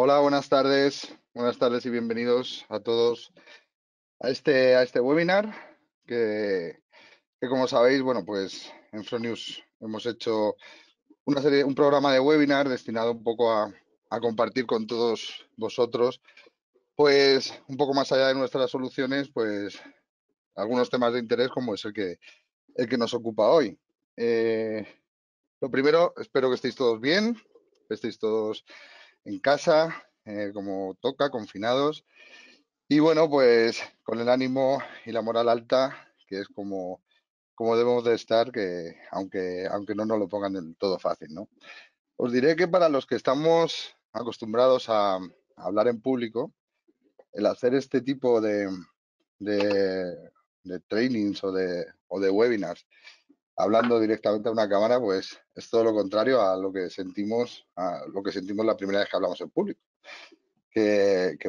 Hola, buenas tardes y bienvenidos a todos a este webinar que como sabéis, bueno, pues en Fronius hemos hecho un programa de webinar destinado un poco a compartir con todos vosotros, pues un poco más allá de nuestras soluciones, pues algunos temas de interés como es el que nos ocupa hoy. Lo primero, espero que estéis todos bien, que estéis todos en casa, como toca, confinados. Y bueno, pues con el ánimo y la moral alta, que es como debemos de estar, que aunque no nos lo pongan del todo fácil, ¿no? Os diré que para los que estamos acostumbrados a hablar en público, el hacer este tipo de, de trainings o de webinars, hablando directamente a una cámara, pues es todo lo contrario a lo que sentimos la primera vez que hablamos en público.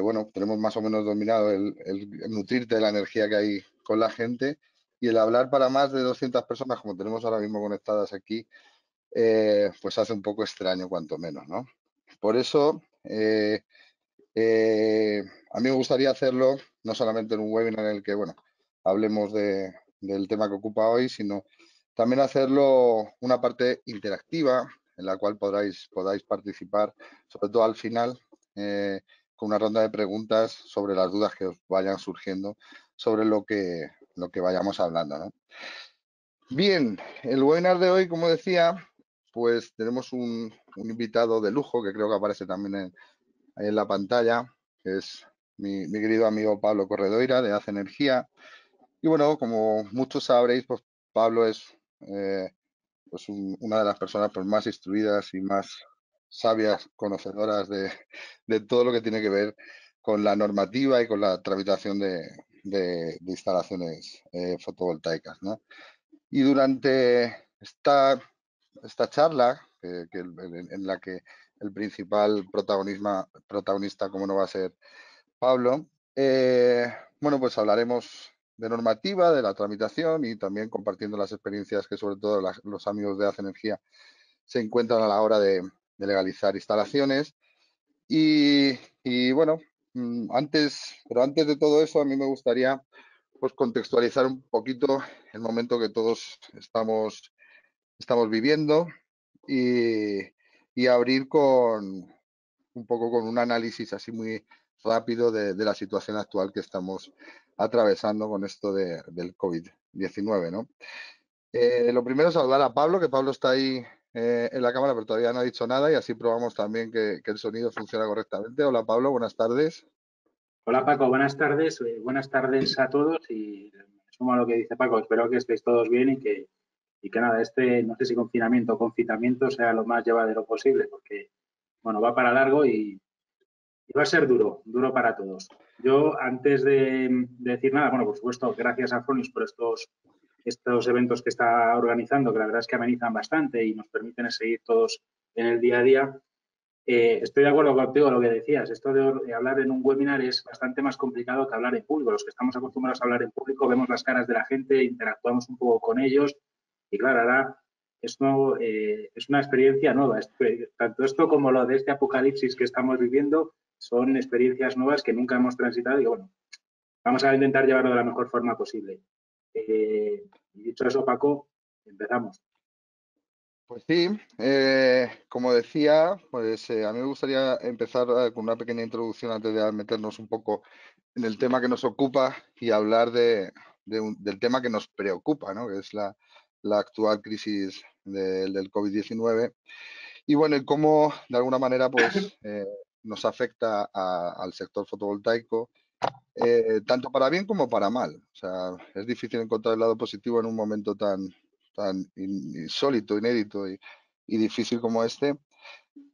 Bueno, tenemos más o menos dominado el nutrirte de la energía que hay con la gente y el hablar para más de 200 personas, como tenemos ahora mismo conectadas aquí, pues hace un poco extraño, cuanto menos, ¿no? Por eso, a mí me gustaría hacerlo no solamente en un webinar en el que, bueno, hablemos del tema que ocupa hoy, sino también hacerlo una parte interactiva en la cual podáis participar, sobre todo al final, con una ronda de preguntas sobre las dudas que os vayan surgiendo sobre lo que vayamos hablando, ¿no? Bien, el webinar de hoy, como decía, pues tenemos un invitado de lujo que creo que aparece también ahí en la pantalla, que es mi querido amigo Pablo Corredoira de Haz Energía. Y bueno, como muchos sabréis, pues Pablo es pues una de las personas pues, más instruidas y más sabias, conocedoras de todo lo que tiene que ver con la normativa y con la tramitación de instalaciones fotovoltaicas, ¿no? Y durante esta charla, en la que el principal protagonista, como no va a ser Pablo, bueno, pues hablaremos de normativa, de la tramitación y también compartiendo las experiencias que sobre todo los amigos de Haz Energía se encuentran a la hora de legalizar instalaciones. Y bueno, pero antes de todo eso, a mí me gustaría pues contextualizar un poquito el momento que todos estamos viviendo y, y abrir un poco con un análisis así muy rápido de la situación actual que estamos atravesando con esto del COVID-19, ¿no? Lo primero es saludar a Pablo, que Pablo está ahí en la cámara, pero todavía no ha dicho nada y así probamos también que el sonido funciona correctamente. Hola Pablo, buenas tardes. Hola Paco, buenas tardes. Buenas tardes a todos y me sumo a lo que dice Paco. Espero que estéis todos bien y que nada, no sé si confinamiento o confitamiento sea lo más llevadero posible porque, bueno, va para largo y va a ser duro para todos. Yo, antes de decir nada, bueno, por supuesto, gracias a Fronius por estos eventos que está organizando, que la verdad es que amenizan bastante y nos permiten seguir todos en el día a día. Estoy de acuerdo contigo lo que decías. Esto de hablar en un webinar es bastante más complicado que hablar en público. Los que estamos acostumbrados a hablar en público vemos las caras de la gente, interactuamos un poco con ellos y claro, ahora esto es una experiencia nueva. Tanto esto como lo de este apocalipsis que estamos viviendo son experiencias nuevas que nunca hemos transitado y bueno, vamos a intentar llevarlo de la mejor forma posible. Y dicho eso, Paco, empezamos. Pues sí, como decía, pues a mí me gustaría empezar con una pequeña introducción antes de meternos un poco en el tema que nos ocupa y hablar del tema que nos preocupa, ¿no? Que es la actual crisis del COVID-19. Y bueno, y cómo de alguna manera pues nos afecta al sector fotovoltaico, tanto para bien como para mal. O sea, es difícil encontrar el lado positivo en un momento tan insólito, inédito y difícil como este,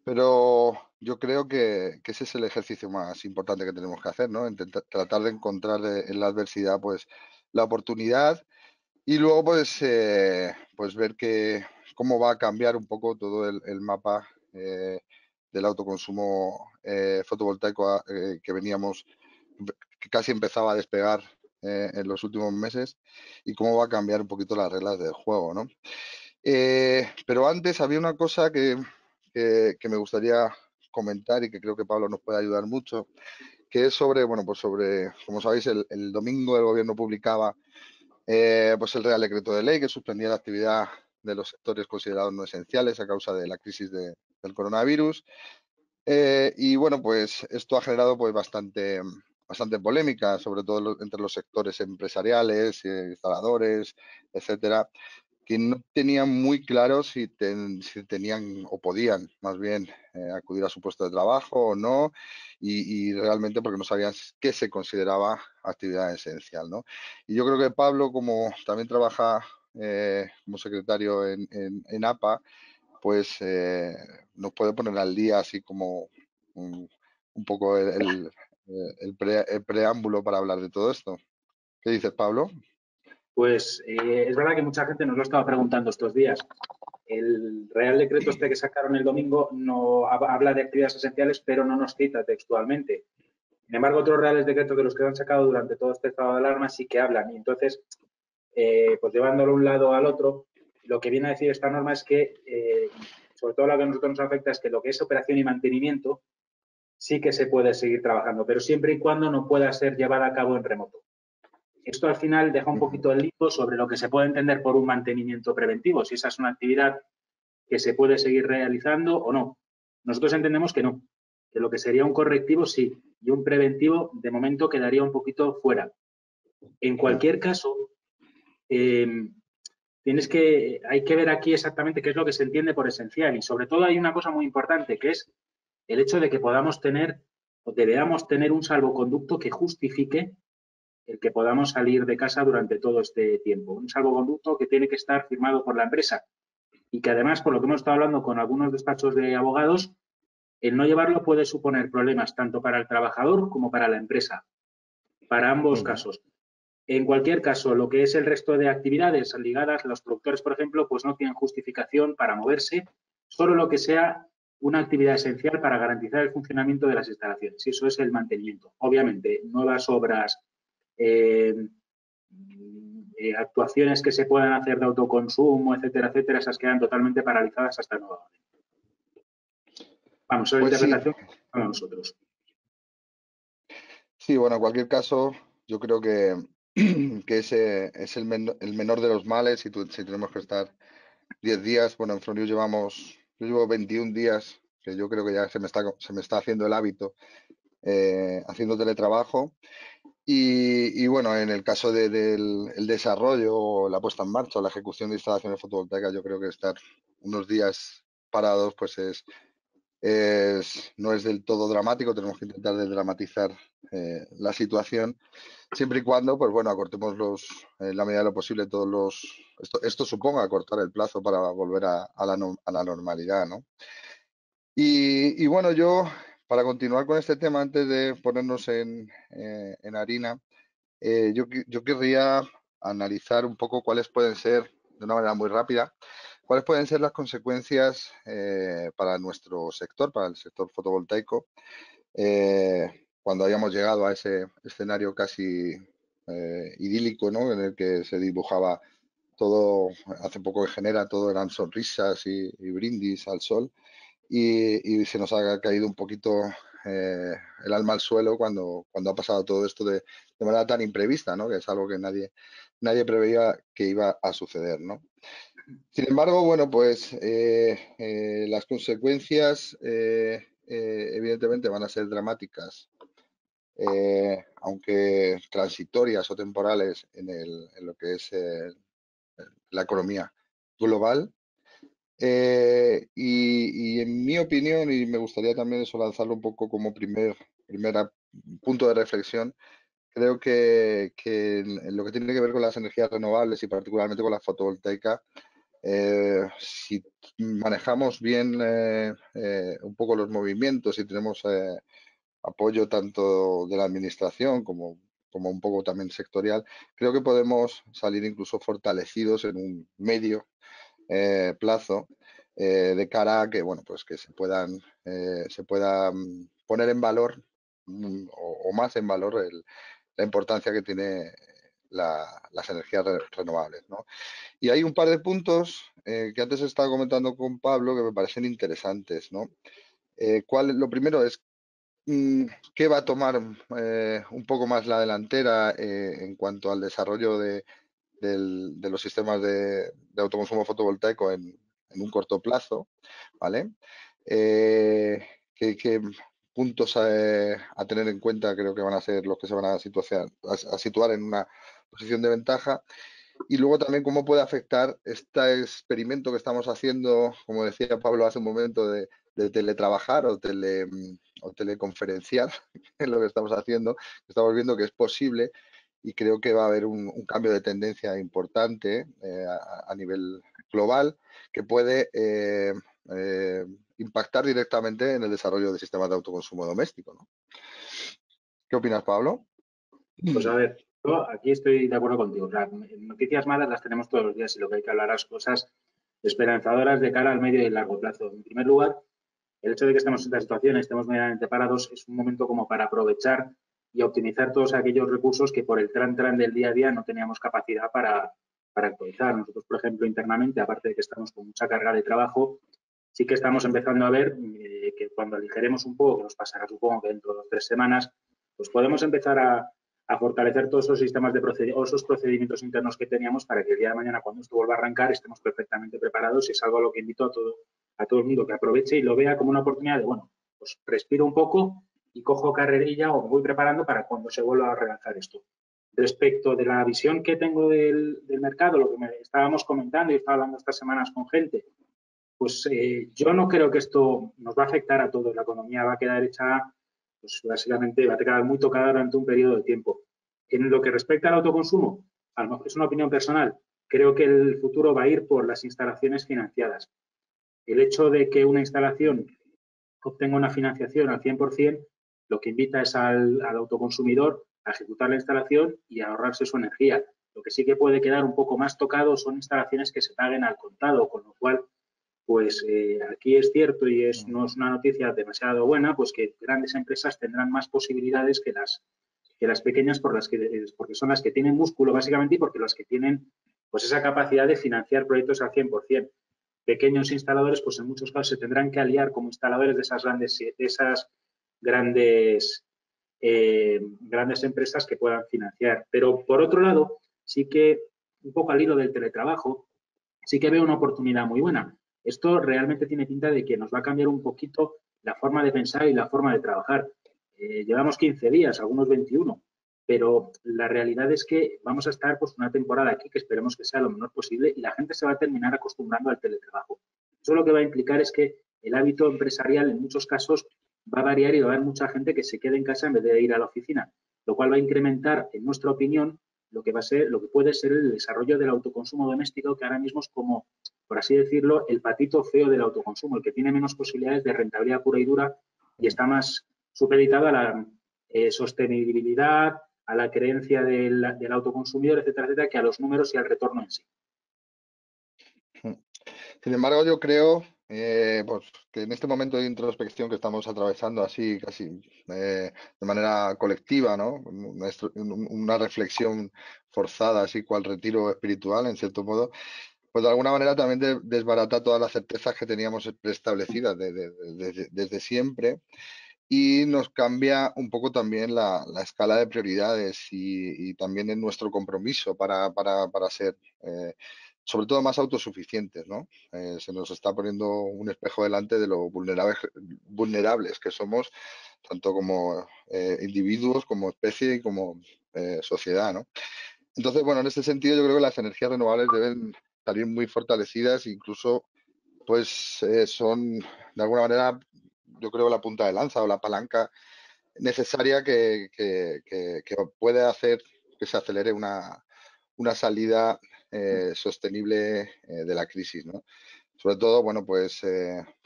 pero yo creo que ese es el ejercicio más importante que tenemos que hacer, ¿no? Tratar de encontrar en la adversidad pues la oportunidad y luego pues ver cómo va a cambiar un poco todo el mapa del autoconsumo fotovoltaico que veníamos, que casi empezaba a despegar en los últimos meses y cómo va a cambiar un poquito las reglas del juego, ¿no? Pero antes había una cosa que me gustaría comentar y que creo que Pablo nos puede ayudar mucho, que es sobre, bueno, pues sobre, como sabéis, el domingo el gobierno publicaba pues el Real Decreto de Ley que suspendía la actividad de los sectores considerados no esenciales a causa de la crisis del coronavirus. Y bueno, pues esto ha generado pues bastante polémica, sobre todo entre los sectores empresariales, instaladores, etcétera, que no tenían muy claro si tenían o podían más bien acudir a su puesto de trabajo o no, y realmente porque no sabían qué se consideraba actividad esencial, ¿no? Y yo creo que Pablo, como también trabaja como secretario en APA, pues nos puede poner al día así como un poco el preámbulo para hablar de todo esto. ¿Qué dices, Pablo? Pues es verdad que mucha gente nos lo estaba preguntando estos días. El Real Decreto este que sacaron el domingo no habla de actividades esenciales, pero no nos cita textualmente. Sin embargo, otros Reales Decretos de los que han sacado durante todo este estado de alarma sí que hablan. Y entonces, pues llevándolo de un lado al otro, lo que viene a decir esta norma es que, sobre todo lo que a nosotros nos afecta es que lo que es operación y mantenimiento sí que se puede seguir trabajando, pero siempre y cuando no pueda ser llevada a cabo en remoto. Esto al final deja un poquito el limbo sobre lo que se puede entender por un mantenimiento preventivo, si esa es una actividad que se puede seguir realizando o no. Nosotros entendemos que no, que lo que sería un correctivo sí, y un preventivo de momento quedaría un poquito fuera. En cualquier caso, hay que ver aquí exactamente qué es lo que se entiende por esencial y sobre todo hay una cosa muy importante que es el hecho de que podamos tener o debamos tener un salvoconducto que justifique el que podamos salir de casa durante todo este tiempo. Un salvoconducto que tiene que estar firmado por la empresa y que además, por lo que hemos estado hablando con algunos despachos de abogados, el no llevarlo puede suponer problemas tanto para el trabajador como para la empresa, para ambos casos. En cualquier caso, lo que es el resto de actividades ligadas, los productores, por ejemplo, pues no tienen justificación para moverse, solo lo que sea una actividad esencial para garantizar el funcionamiento de las instalaciones. Y eso es el mantenimiento. Obviamente, nuevas obras, eh, actuaciones que se puedan hacer de autoconsumo, etcétera, etcétera, esas quedan totalmente paralizadas hasta nueva orden. Vamos, esa es la Pues sí, interpretación que tenemos nosotros. sí, bueno, en cualquier caso, yo creo que ese es el menor de los males si tenemos que estar 10 días. Bueno, en Fronius yo llevo 21 días, que yo creo que ya se me está haciendo el hábito, haciendo teletrabajo. Y bueno, en el caso del el desarrollo, o la puesta en marcha o la ejecución de instalaciones fotovoltaicas, yo creo que estar unos días parados, pues no es del todo dramático. Tenemos que intentar desdramatizar la situación, siempre y cuando, pues bueno, acortemos en la medida de lo posible esto suponga acortar el plazo para volver a la normalidad, ¿no? Y bueno, yo, para continuar con este tema, antes de ponernos en harina, yo querría analizar un poco cuáles pueden ser, de una manera muy rápida, cuáles pueden ser las consecuencias para nuestro sector, para el sector fotovoltaico, cuando hayamos llegado a ese escenario casi idílico, ¿no? En el que se dibujaba todo, hace poco que genera, todo eran sonrisas y brindis al sol, y se nos ha caído un poquito eh, el alma al suelo cuando ha pasado todo esto de manera tan imprevista, ¿no? Que es algo que nadie preveía que iba a suceder, ¿no? Sin embargo, bueno, pues las consecuencias evidentemente van a ser dramáticas, aunque transitorias o temporales en lo que es la economía global. Y en mi opinión, y me gustaría también eso lanzarlo un poco como primera punto de reflexión, creo que en lo que tiene que ver con las energías renovables y particularmente con la fotovoltaica, si manejamos bien un poco los movimientos y tenemos apoyo tanto de la administración como un poco también sectorial, creo que podemos salir incluso fortalecidos en un medio plazo, de cara a que, bueno, pues que se puedan poner en valor, o más en valor, la importancia que tiene las energías renovables, ¿no? Y hay un par de puntos que antes estaba comentando con Pablo que me parecen interesantes, ¿no? Lo primero es qué va a tomar un poco más la delantera en cuanto al desarrollo de los sistemas de autoconsumo fotovoltaico en un corto plazo, ¿vale? Eh, qué puntos a tener en cuenta creo que van a ser los que se van a situar en una posición de ventaja. Y luego también cómo puede afectar este experimento que estamos haciendo, como decía Pablo hace un momento, de teletrabajar o teleconferenciar, en lo que estamos haciendo. Estamos viendo que es posible y creo que va a haber un cambio de tendencia importante a nivel global que puede eh, impactar directamente en el desarrollo de sistemas de autoconsumo doméstico, ¿no? ¿Qué opinas, Pablo? Pues a ver, yo aquí estoy de acuerdo contigo. O sea, noticias malas las tenemos todos los días y lo que hay que hablar es cosas esperanzadoras de cara al medio y largo plazo. En primer lugar, el hecho de que estemos en esta situación, estemos medianamente parados, es un momento como para aprovechar y optimizar todos aquellos recursos que por el tran del día a día no teníamos capacidad para actualizar. Nosotros, por ejemplo, internamente, aparte de que estamos con mucha carga de trabajo, sí que estamos empezando a ver que cuando aligeremos un poco, que nos pasará supongo que dentro de 2 o 3 semanas, pues podemos empezar a fortalecer todos esos sistemas de esos procedimientos internos que teníamos para que el día de mañana, cuando esto vuelva a arrancar, estemos perfectamente preparados. Y es algo a lo que invito a todo el mundo que aproveche y lo vea como una oportunidad de, bueno, pues respiro un poco y cojo carrerilla o me voy preparando para cuando se vuelva a relanzar esto. Respecto de la visión que tengo del mercado, lo que estábamos comentando y estaba hablando estas semanas con gente, pues yo no creo que esto nos va a afectar a todos. La economía va a quedar hecha, pues básicamente va a quedar muy tocada durante un periodo de tiempo. En lo que respecta al autoconsumo, a lo mejor es una opinión personal, creo que el futuro va a ir por las instalaciones financiadas. El hecho de que una instalación obtenga una financiación al 100%, lo que invita es al autoconsumidor a ejecutar la instalación y a ahorrarse su energía. Lo que sí que puede quedar un poco más tocado son instalaciones que se paguen al contado, con lo cual pues aquí es cierto y no es una noticia demasiado buena, pues que grandes empresas tendrán más posibilidades que las pequeñas porque son las que tienen músculo básicamente y porque las que tienen pues esa capacidad de financiar proyectos al 100%. Pequeños instaladores, pues en muchos casos se tendrán que aliar como instaladores de esas grandes empresas que puedan financiar. Pero por otro lado, sí que un poco al hilo del teletrabajo, sí que veo una oportunidad muy buena. Esto realmente tiene pinta de que nos va a cambiar un poquito la forma de pensar y la forma de trabajar. Llevamos 15 días, algunos 21, pero la realidad es que vamos a estar pues una temporada aquí que esperemos que sea lo menor posible y la gente se va a terminar acostumbrando al teletrabajo. Eso lo que va a implicar es que el hábito empresarial en muchos casos va a variar y va a haber mucha gente que se quede en casa en vez de ir a la oficina, lo cual va a incrementar, en nuestra opinión, lo que puede ser el desarrollo del autoconsumo doméstico, que ahora mismo es como, por así decirlo, el patito feo del autoconsumo, el que tiene menos posibilidades de rentabilidad pura y dura y está más supeditado a la sostenibilidad, a la creencia del autoconsumidor, etcétera, etcétera, que a los números y al retorno en sí. Sin embargo, yo creo pues, que en este momento de introspección que estamos atravesando así casi de manera colectiva, ¿no? Una reflexión forzada, así cual retiro espiritual, en cierto modo, pues de alguna manera también desbarata todas las certezas que teníamos preestablecidas desde siempre y nos cambia un poco también la escala de prioridades y también en nuestro compromiso para ser, sobre todo, más autosuficientes, ¿no? Se nos está poniendo un espejo delante de lo vulnerables que somos, tanto como individuos, como especie y como sociedad, ¿no? Entonces, bueno, en ese sentido yo creo que las energías renovables deben salir muy fortalecidas, incluso pues son de alguna manera, yo creo, la punta de lanza o la palanca necesaria que puede hacer que se acelere una salida sostenible de la crisis, ¿no? Sobre todo, bueno, pues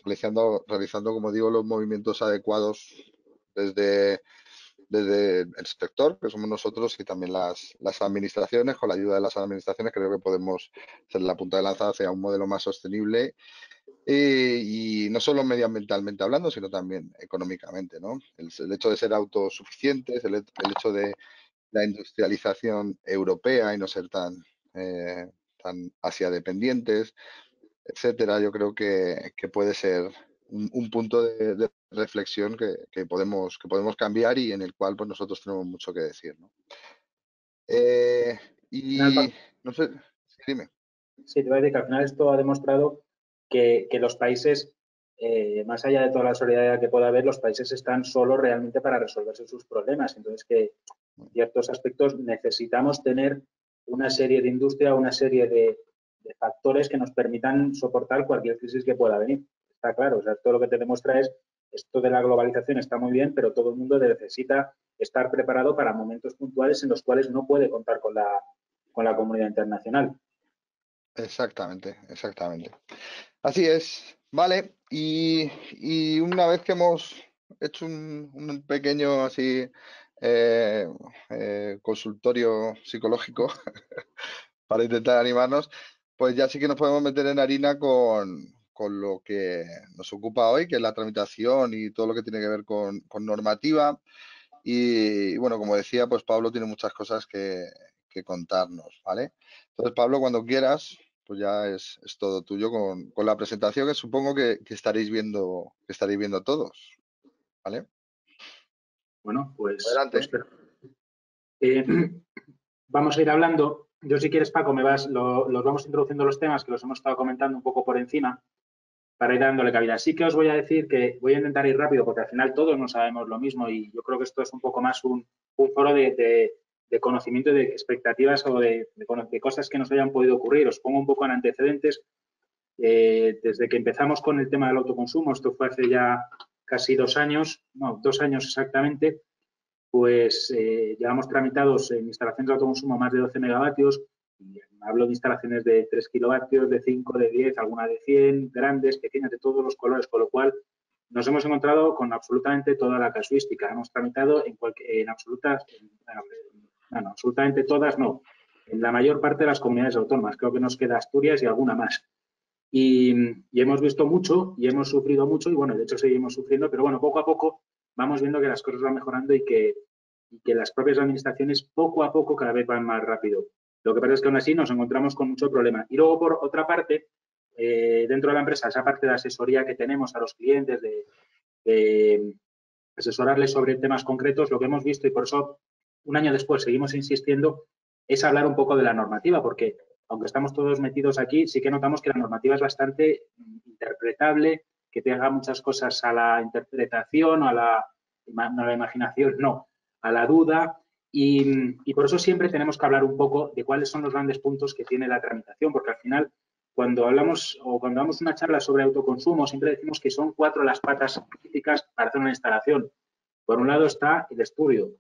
realizando, como digo, los movimientos adecuados desde, desde el sector, que somos nosotros, y también las administraciones. Con la ayuda de las administraciones creo que podemos ser la punta de lanza hacia un modelo más sostenible y no solo medioambientalmente hablando, sino también económicamente, ¿no? El hecho de ser autosuficientes, el hecho de la industrialización europea y no ser tan Asia dependientes, etcétera, yo creo que puede ser un punto de reflexión que podemos cambiar y en el cual pues nosotros tenemos mucho que decir, ¿no? Al final, Y no sé, sí, dime. sí, te voy a decir que al final esto ha demostrado que los países, más allá de toda la solidaridad que pueda haber, los países están solos realmente para resolverse sus problemas. Entonces, que en ciertos aspectos necesitamos tener una serie de industria, una serie de factores que nos permitan soportar cualquier crisis que pueda venir. Está claro, o sea, todo lo que te demuestra es esto de la globalización está muy bien, pero todo el mundo necesita estar preparado para momentos puntuales en los cuales no puede contar con la comunidad internacional. Exactamente, exactamente. Así es, vale. Y una vez que hemos hecho un pequeño así eh, consultorio psicológico para intentar animarnos, pues ya sí que nos podemos meter en harina con lo que nos ocupa hoy, que es la tramitación y todo lo que tiene que ver con normativa. Y bueno, como decía, pues Pablo tiene muchas cosas que contarnos, ¿vale? Entonces, Pablo, cuando quieras, pues ya es todo tuyo con la presentación que supongo que estaréis viendo todos, ¿vale? Bueno, pues Adelante. eh, vamos a ir hablando. Yo, si quieres, Paco, los vamos introduciendo los temas que los hemos estado comentando un poco por encima para ir dándole cabida. Sí que os voy a decir que voy a intentar ir rápido porque al final todos no sabemos lo mismo y yo creo que esto es un poco más un foro de conocimiento y de expectativas o de cosas que nos hayan podido ocurrir. Os pongo un poco en antecedentes. Desde que empezamos con el tema del autoconsumo, esto fue hace ya casi 2 años, no, 2 años exactamente, pues llevamos tramitados en instalaciones de autoconsumo más de 12 megavatios. Y hablo de instalaciones de 3 kilovatios, de 5, de 10, alguna de 100, grandes, pequeñas, de todos los colores, con lo cual nos hemos encontrado con absolutamente toda la casuística. Hemos tramitado en absolutas, bueno, absolutamente todas no, en la mayor parte de las comunidades autónomas. Creo que nos queda Asturias y alguna más. Y hemos visto mucho y hemos sufrido mucho y bueno, de hecho seguimos sufriendo, pero bueno, poco a poco vamos viendo que las cosas van mejorando y que las propias administraciones poco a poco cada vez van más rápido. Lo que pasa es que aún así nos encontramos con mucho problema. Y luego, por otra parte, dentro de la empresa, esa parte de asesoría que tenemos a los clientes, de asesorarles sobre temas concretos, lo que hemos visto y por eso un año después seguimos insistiendo es hablar un poco de la normativa, porque aunque estamos todos metidos aquí, sí que notamos que la normativa es bastante interpretable, que te haga muchas cosas a la interpretación o a la imaginación, no, a la duda. Y por eso siempre tenemos que hablar un poco de cuáles son los grandes puntos que tiene la tramitación, porque al final, cuando hablamos o cuando damos una charla sobre autoconsumo, siempre decimos que son 4 las patas críticas para hacer una instalación. Por un lado está el estudio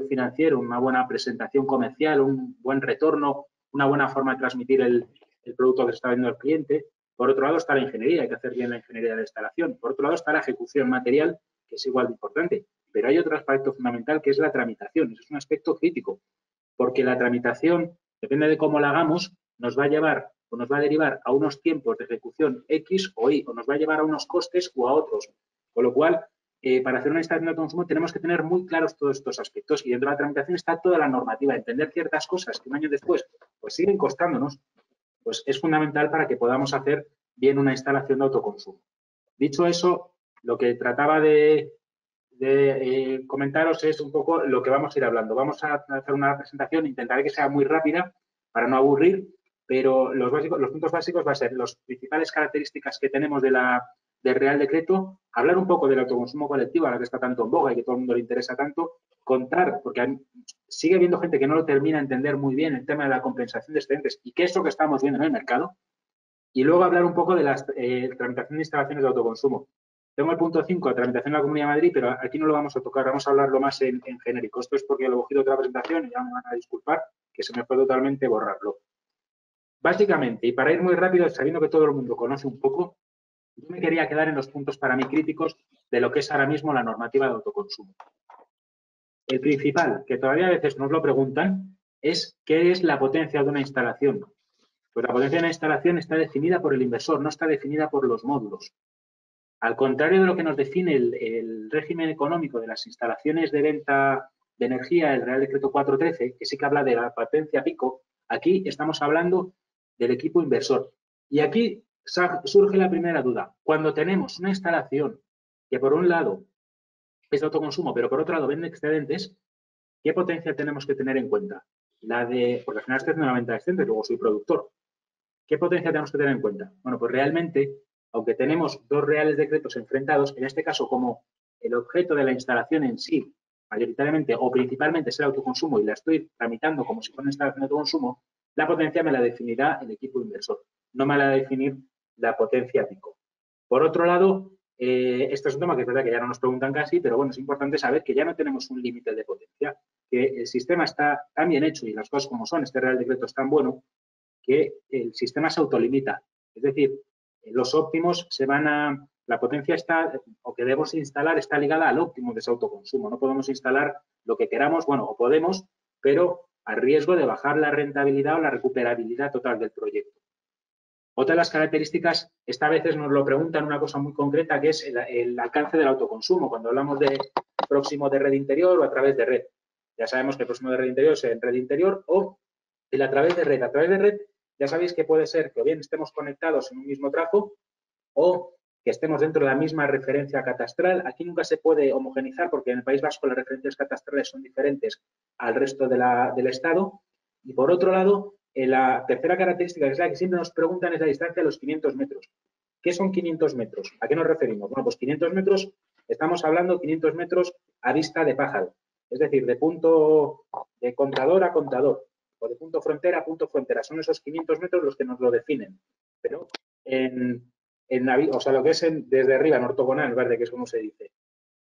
financiero, una buena presentación comercial, un buen retorno, una buena forma de transmitir el producto que se está vendiendo al cliente. Por otro lado está la ingeniería, hay que hacer bien la ingeniería de la instalación. Por otro lado está la ejecución material, que es igual de importante. Pero hay otro aspecto fundamental que es la tramitación. Eso es un aspecto crítico, porque la tramitación, depende de cómo la hagamos, nos va a llevar o nos va a derivar a unos tiempos de ejecución X o Y, o nos va a llevar a unos costes o a otros. Con lo cual, para hacer una instalación de consumo tenemos que tener muy claros todos estos aspectos y dentro de la tramitación está toda la normativa. Entender ciertas cosas que un año después pues siguen costándonos, pues es fundamental para que podamos hacer bien una instalación de autoconsumo. Dicho eso, lo que trataba de comentaros es un poco lo que vamos a ir hablando. Vamos a hacer una presentación, intentaré que sea muy rápida para no aburrir, pero los puntos básicos va a ser las principales características que tenemos del Real Decreto, hablar un poco del autoconsumo colectivo, ahora que está tanto en boga y que todo el mundo le interesa tanto, contar, porque sigue habiendo gente que no lo termina de entender muy bien el tema de la compensación de excedentes y qué es lo que estamos viendo en el mercado, y luego hablar un poco de la tramitación de instalaciones de autoconsumo. Tengo el punto 5, tramitación en la Comunidad de Madrid, pero aquí no lo vamos a tocar, vamos a hablarlo más en genérico. Esto es porque lo he cogido otra presentación y ya me van a disculpar que se me fue totalmente borrarlo. Básicamente, y para ir muy rápido, sabiendo que todo el mundo conoce un poco, yo me quería quedar en los puntos para mí críticos de lo que es ahora mismo la normativa de autoconsumo. El principal, que todavía a veces nos lo preguntan, es qué es la potencia de una instalación. Pues la potencia de una instalación está definida por el inversor, no está definida por los módulos. Al contrario de lo que nos define el régimen económico de las instalaciones de venta de energía, el Real Decreto 413, que sí que habla de la potencia pico, aquí estamos hablando del equipo inversor. Y aquí surge la primera duda. Cuando tenemos una instalación que por un lado es de autoconsumo, pero por otro lado vende excedentes, ¿qué potencia tenemos que tener en cuenta? Porque al final estoy haciendo una venta de excedentes, luego soy productor. ¿Qué potencia tenemos que tener en cuenta? Bueno, pues realmente, aunque tenemos dos reales decretos enfrentados, en este caso como el objeto de la instalación en sí, mayoritariamente o principalmente es el autoconsumo y la estoy tramitando como si fuera una instalación de autoconsumo, la potencia me la definirá el equipo inversor, no me la va a definir la potencia pico. Por otro lado, esto es un tema que es verdad que ya no nos preguntan casi, pero bueno, es importante saber que ya no tenemos un límite de potencia, que el sistema está tan bien hecho y las cosas como son, este real decreto es tan bueno, que el sistema se autolimita. Es decir, los óptimos la potencia está, o que debemos instalar, está ligada al óptimo de ese autoconsumo. No podemos instalar lo que queramos, bueno, o podemos, pero a riesgo de bajar la rentabilidad o la recuperabilidad total del proyecto. Otra de las características, esta a veces nos lo preguntan una cosa muy concreta, que es el alcance del autoconsumo, cuando hablamos de próximo de red interior o a través de red. Ya sabemos que el próximo de red interior es en red interior o el a través de red. A través de red ya sabéis que puede ser que o bien estemos conectados en un mismo trazgo o que estemos dentro de la misma referencia catastral. Aquí nunca se puede homogenizar porque en el País Vasco las referencias catastrales son diferentes al resto del Estado. Y por otro lado, la tercera característica, que es la que siempre nos preguntan, es la distancia de los 500 metros. ¿Qué son 500 metros? ¿A qué nos referimos? Bueno, pues 500 metros, estamos hablando 500 metros a vista de pájaro. Es decir, de punto de contador a contador o de punto frontera a punto frontera. Son esos 500 metros los que nos lo definen. Pero o sea, lo que es desde arriba, en ortogonal, verde, que es como se dice.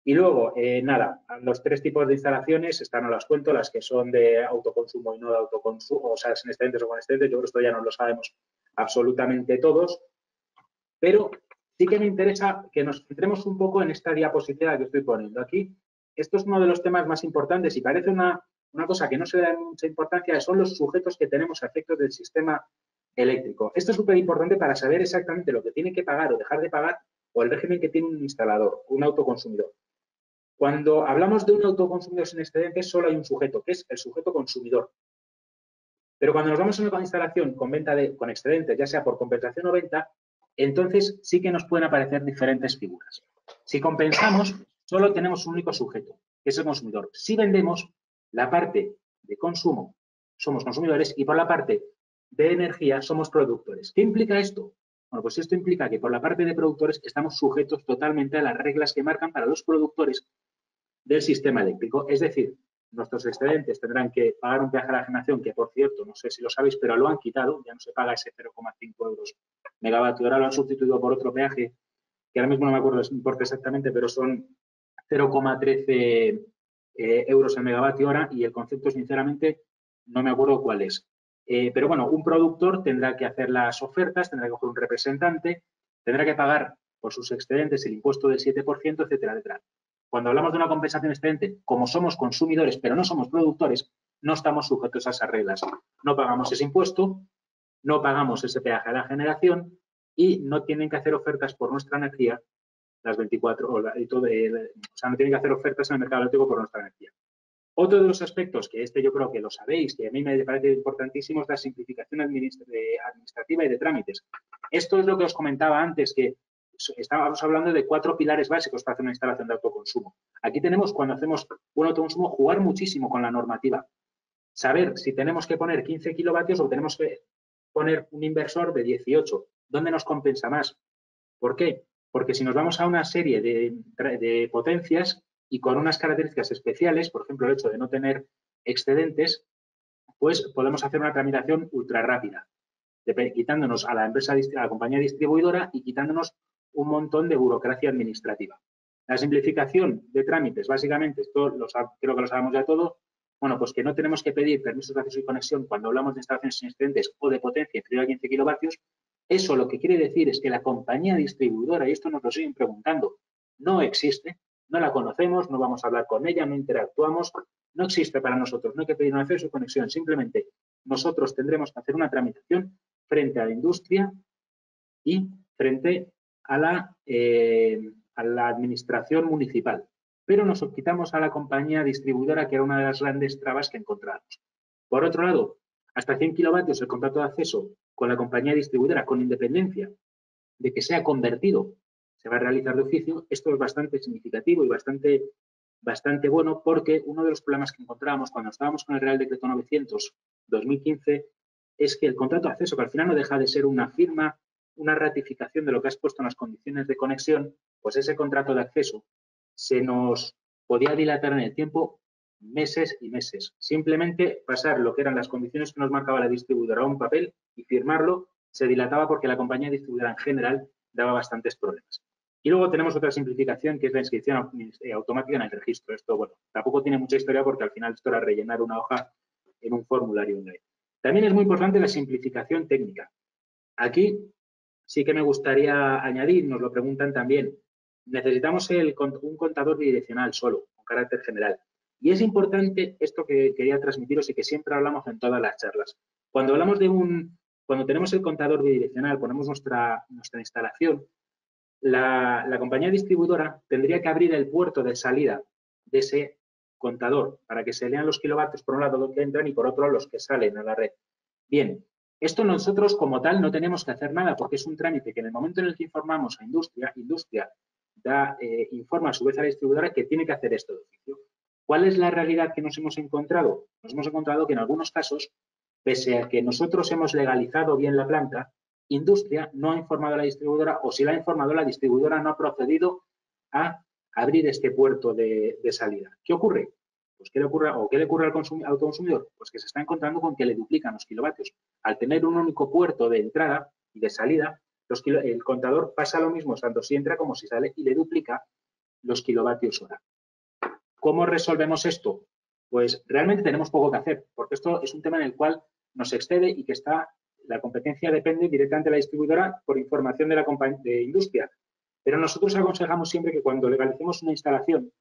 Y luego, nada, los tres tipos de instalaciones, están, no las cuento, las que son de autoconsumo y no de autoconsumo, o sea, sin excedentes o con excedentes, yo creo que esto ya no lo sabemos absolutamente todos, pero sí que me interesa que nos centremos un poco en esta diapositiva que estoy poniendo aquí. Esto es uno de los temas más importantes y parece una cosa que no se da mucha importancia, son los sujetos que tenemos a efectos del sistema eléctrico. Esto es súper importante para saber exactamente lo que tiene que pagar o dejar de pagar o el régimen que tiene un instalador, un autoconsumidor. Cuando hablamos de un autoconsumidor sin excedentes, solo hay un sujeto, que es el sujeto consumidor. Pero cuando nos vamos a una instalación con venta con excedentes, ya sea por compensación o venta, entonces sí que nos pueden aparecer diferentes figuras. Si compensamos, solo tenemos un único sujeto, que es el consumidor. Si vendemos, la parte de consumo somos consumidores y por la parte de energía somos productores. ¿Qué implica esto? Bueno, pues esto implica que por la parte de productores estamos sujetos totalmente a las reglas que marcan para los productores del sistema eléctrico. Es decir, nuestros excedentes tendrán que pagar un peaje a la generación, que por cierto, no sé si lo sabéis, pero lo han quitado, ya no se paga ese 0,5 euros megavatio hora, lo han sustituido por otro peaje, que ahora mismo no me acuerdo el importe exactamente, pero son 0,13 euros el megavatio hora y el concepto, sinceramente, no me acuerdo cuál es. Pero bueno, un productor tendrá que hacer las ofertas, tendrá que coger un representante, tendrá que pagar por sus excedentes el impuesto del 7%, etcétera, etcétera. Cuando hablamos de una compensación excedente, como somos consumidores pero no somos productores, no estamos sujetos a esas reglas. No pagamos ese impuesto, no pagamos ese peaje a la generación y no tienen que hacer ofertas por nuestra energía las 24 horas. O sea, no tienen que hacer ofertas en el mercado eléctrico por nuestra energía. Otro de los aspectos, que yo creo que lo sabéis, que a mí me parece importantísimo, es la simplificación administrativa y de trámites. Esto es lo que os comentaba antes, que estábamos hablando de 4 pilares básicos para hacer una instalación de autoconsumo. Aquí tenemos, cuando hacemos un autoconsumo, jugar muchísimo con la normativa. Saber si tenemos que poner 15 kilovatios o tenemos que poner un inversor de 18. ¿Dónde nos compensa más? ¿Por qué? Porque si nos vamos a una serie de potencias y con unas características especiales, por ejemplo, el hecho de no tener excedentes, pues podemos hacer una tramitación ultra rápida, quitándonos a la compañía distribuidora y quitándonos un montón de burocracia administrativa. La simplificación de trámites, básicamente, esto creo que lo sabemos ya todo, bueno, pues que no tenemos que pedir permisos de acceso y conexión cuando hablamos de instalaciones sin excedentes o de potencia inferior a 15 kilovatios. Eso lo que quiere decir es que la compañía distribuidora, y esto nos lo siguen preguntando, no existe, no la conocemos, no vamos a hablar con ella, no interactuamos, no existe para nosotros, no hay que pedir un acceso y conexión, simplemente nosotros tendremos que hacer una tramitación frente a la industria y frente a la administración municipal. Pero nos quitamos a la compañía distribuidora, que era una de las grandes trabas que encontramos. Por otro lado, hasta 100 kilovatios el contrato de acceso con la compañía distribuidora, con independencia de que sea convertido, se va a realizar de oficio. Esto es bastante significativo y bastante bueno, porque uno de los problemas que encontrábamos cuando estábamos con el Real Decreto 900-2015 es que el contrato de acceso, que al final no deja de ser una firma, una ratificación de lo que has puesto en las condiciones de conexión, pues ese contrato de acceso se nos podía dilatar en el tiempo meses y meses. Simplemente pasar lo que eran las condiciones que nos marcaba la distribuidora a un papel y firmarlo se dilataba porque la compañía distribuidora en general daba bastantes problemas. Y luego tenemos otra simplificación que es la inscripción automática en el registro. Esto, bueno, tampoco tiene mucha historia porque al final esto era rellenar una hoja en un formulario online. También es muy importante la simplificación técnica. Aquí sí que me gustaría añadir, nos lo preguntan también, necesitamos un contador bidireccional solo, con carácter general. Y es importante esto que quería transmitiros y que siempre hablamos en todas las charlas. Cuando hablamos cuando tenemos el contador bidireccional, ponemos nuestra instalación, la compañía distribuidora tendría que abrir el puerto de salida de ese contador para que se lean los kilovatios por un lado los que entran y por otro los que salen a la red. Bien, esto nosotros como tal no tenemos que hacer nada porque es un trámite que en el momento en el que informamos a industria informa a su vez a la distribuidora que tiene que hacer esto de oficio. ¿Cuál es la realidad que nos hemos encontrado? Nos hemos encontrado que en algunos casos, pese a que nosotros hemos legalizado bien la planta, industria no ha informado a la distribuidora o si la ha informado la distribuidora no ha procedido a abrir este puerto de salida. ¿Qué ocurre? Pues ¿qué le ocurre al autoconsumidor? Pues que se está encontrando con que le duplican los kilovatios. Al tener un único puerto de entrada y de salida, el contador pasa lo mismo tanto si entra como si sale y le duplica los kilovatios hora. ¿Cómo resolvemos esto? Pues realmente tenemos poco que hacer, porque esto es un tema en el cual nos excede y que la competencia depende directamente de la distribuidora por información de industria. Pero nosotros aconsejamos siempre que cuando legalicemos una instalación,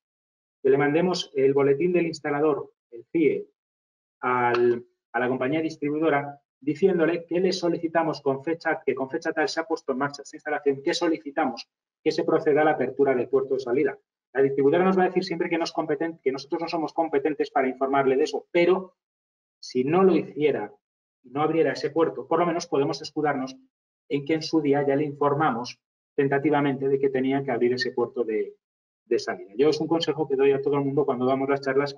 que le mandemos el boletín del instalador, el CIE, a la compañía distribuidora, diciéndole que le solicitamos con fecha tal se ha puesto en marcha esta instalación, que solicitamos que se proceda a la apertura del puerto de salida. La distribuidora nos va a decir siempre que nosotros no somos competentes para informarle de eso, pero si no lo hiciera, no abriera ese puerto, por lo menos podemos escudarnos en que en su día ya le informamos tentativamente de que tenía que abrir ese puerto de salida. Yo es un consejo que doy a todo el mundo cuando damos las charlas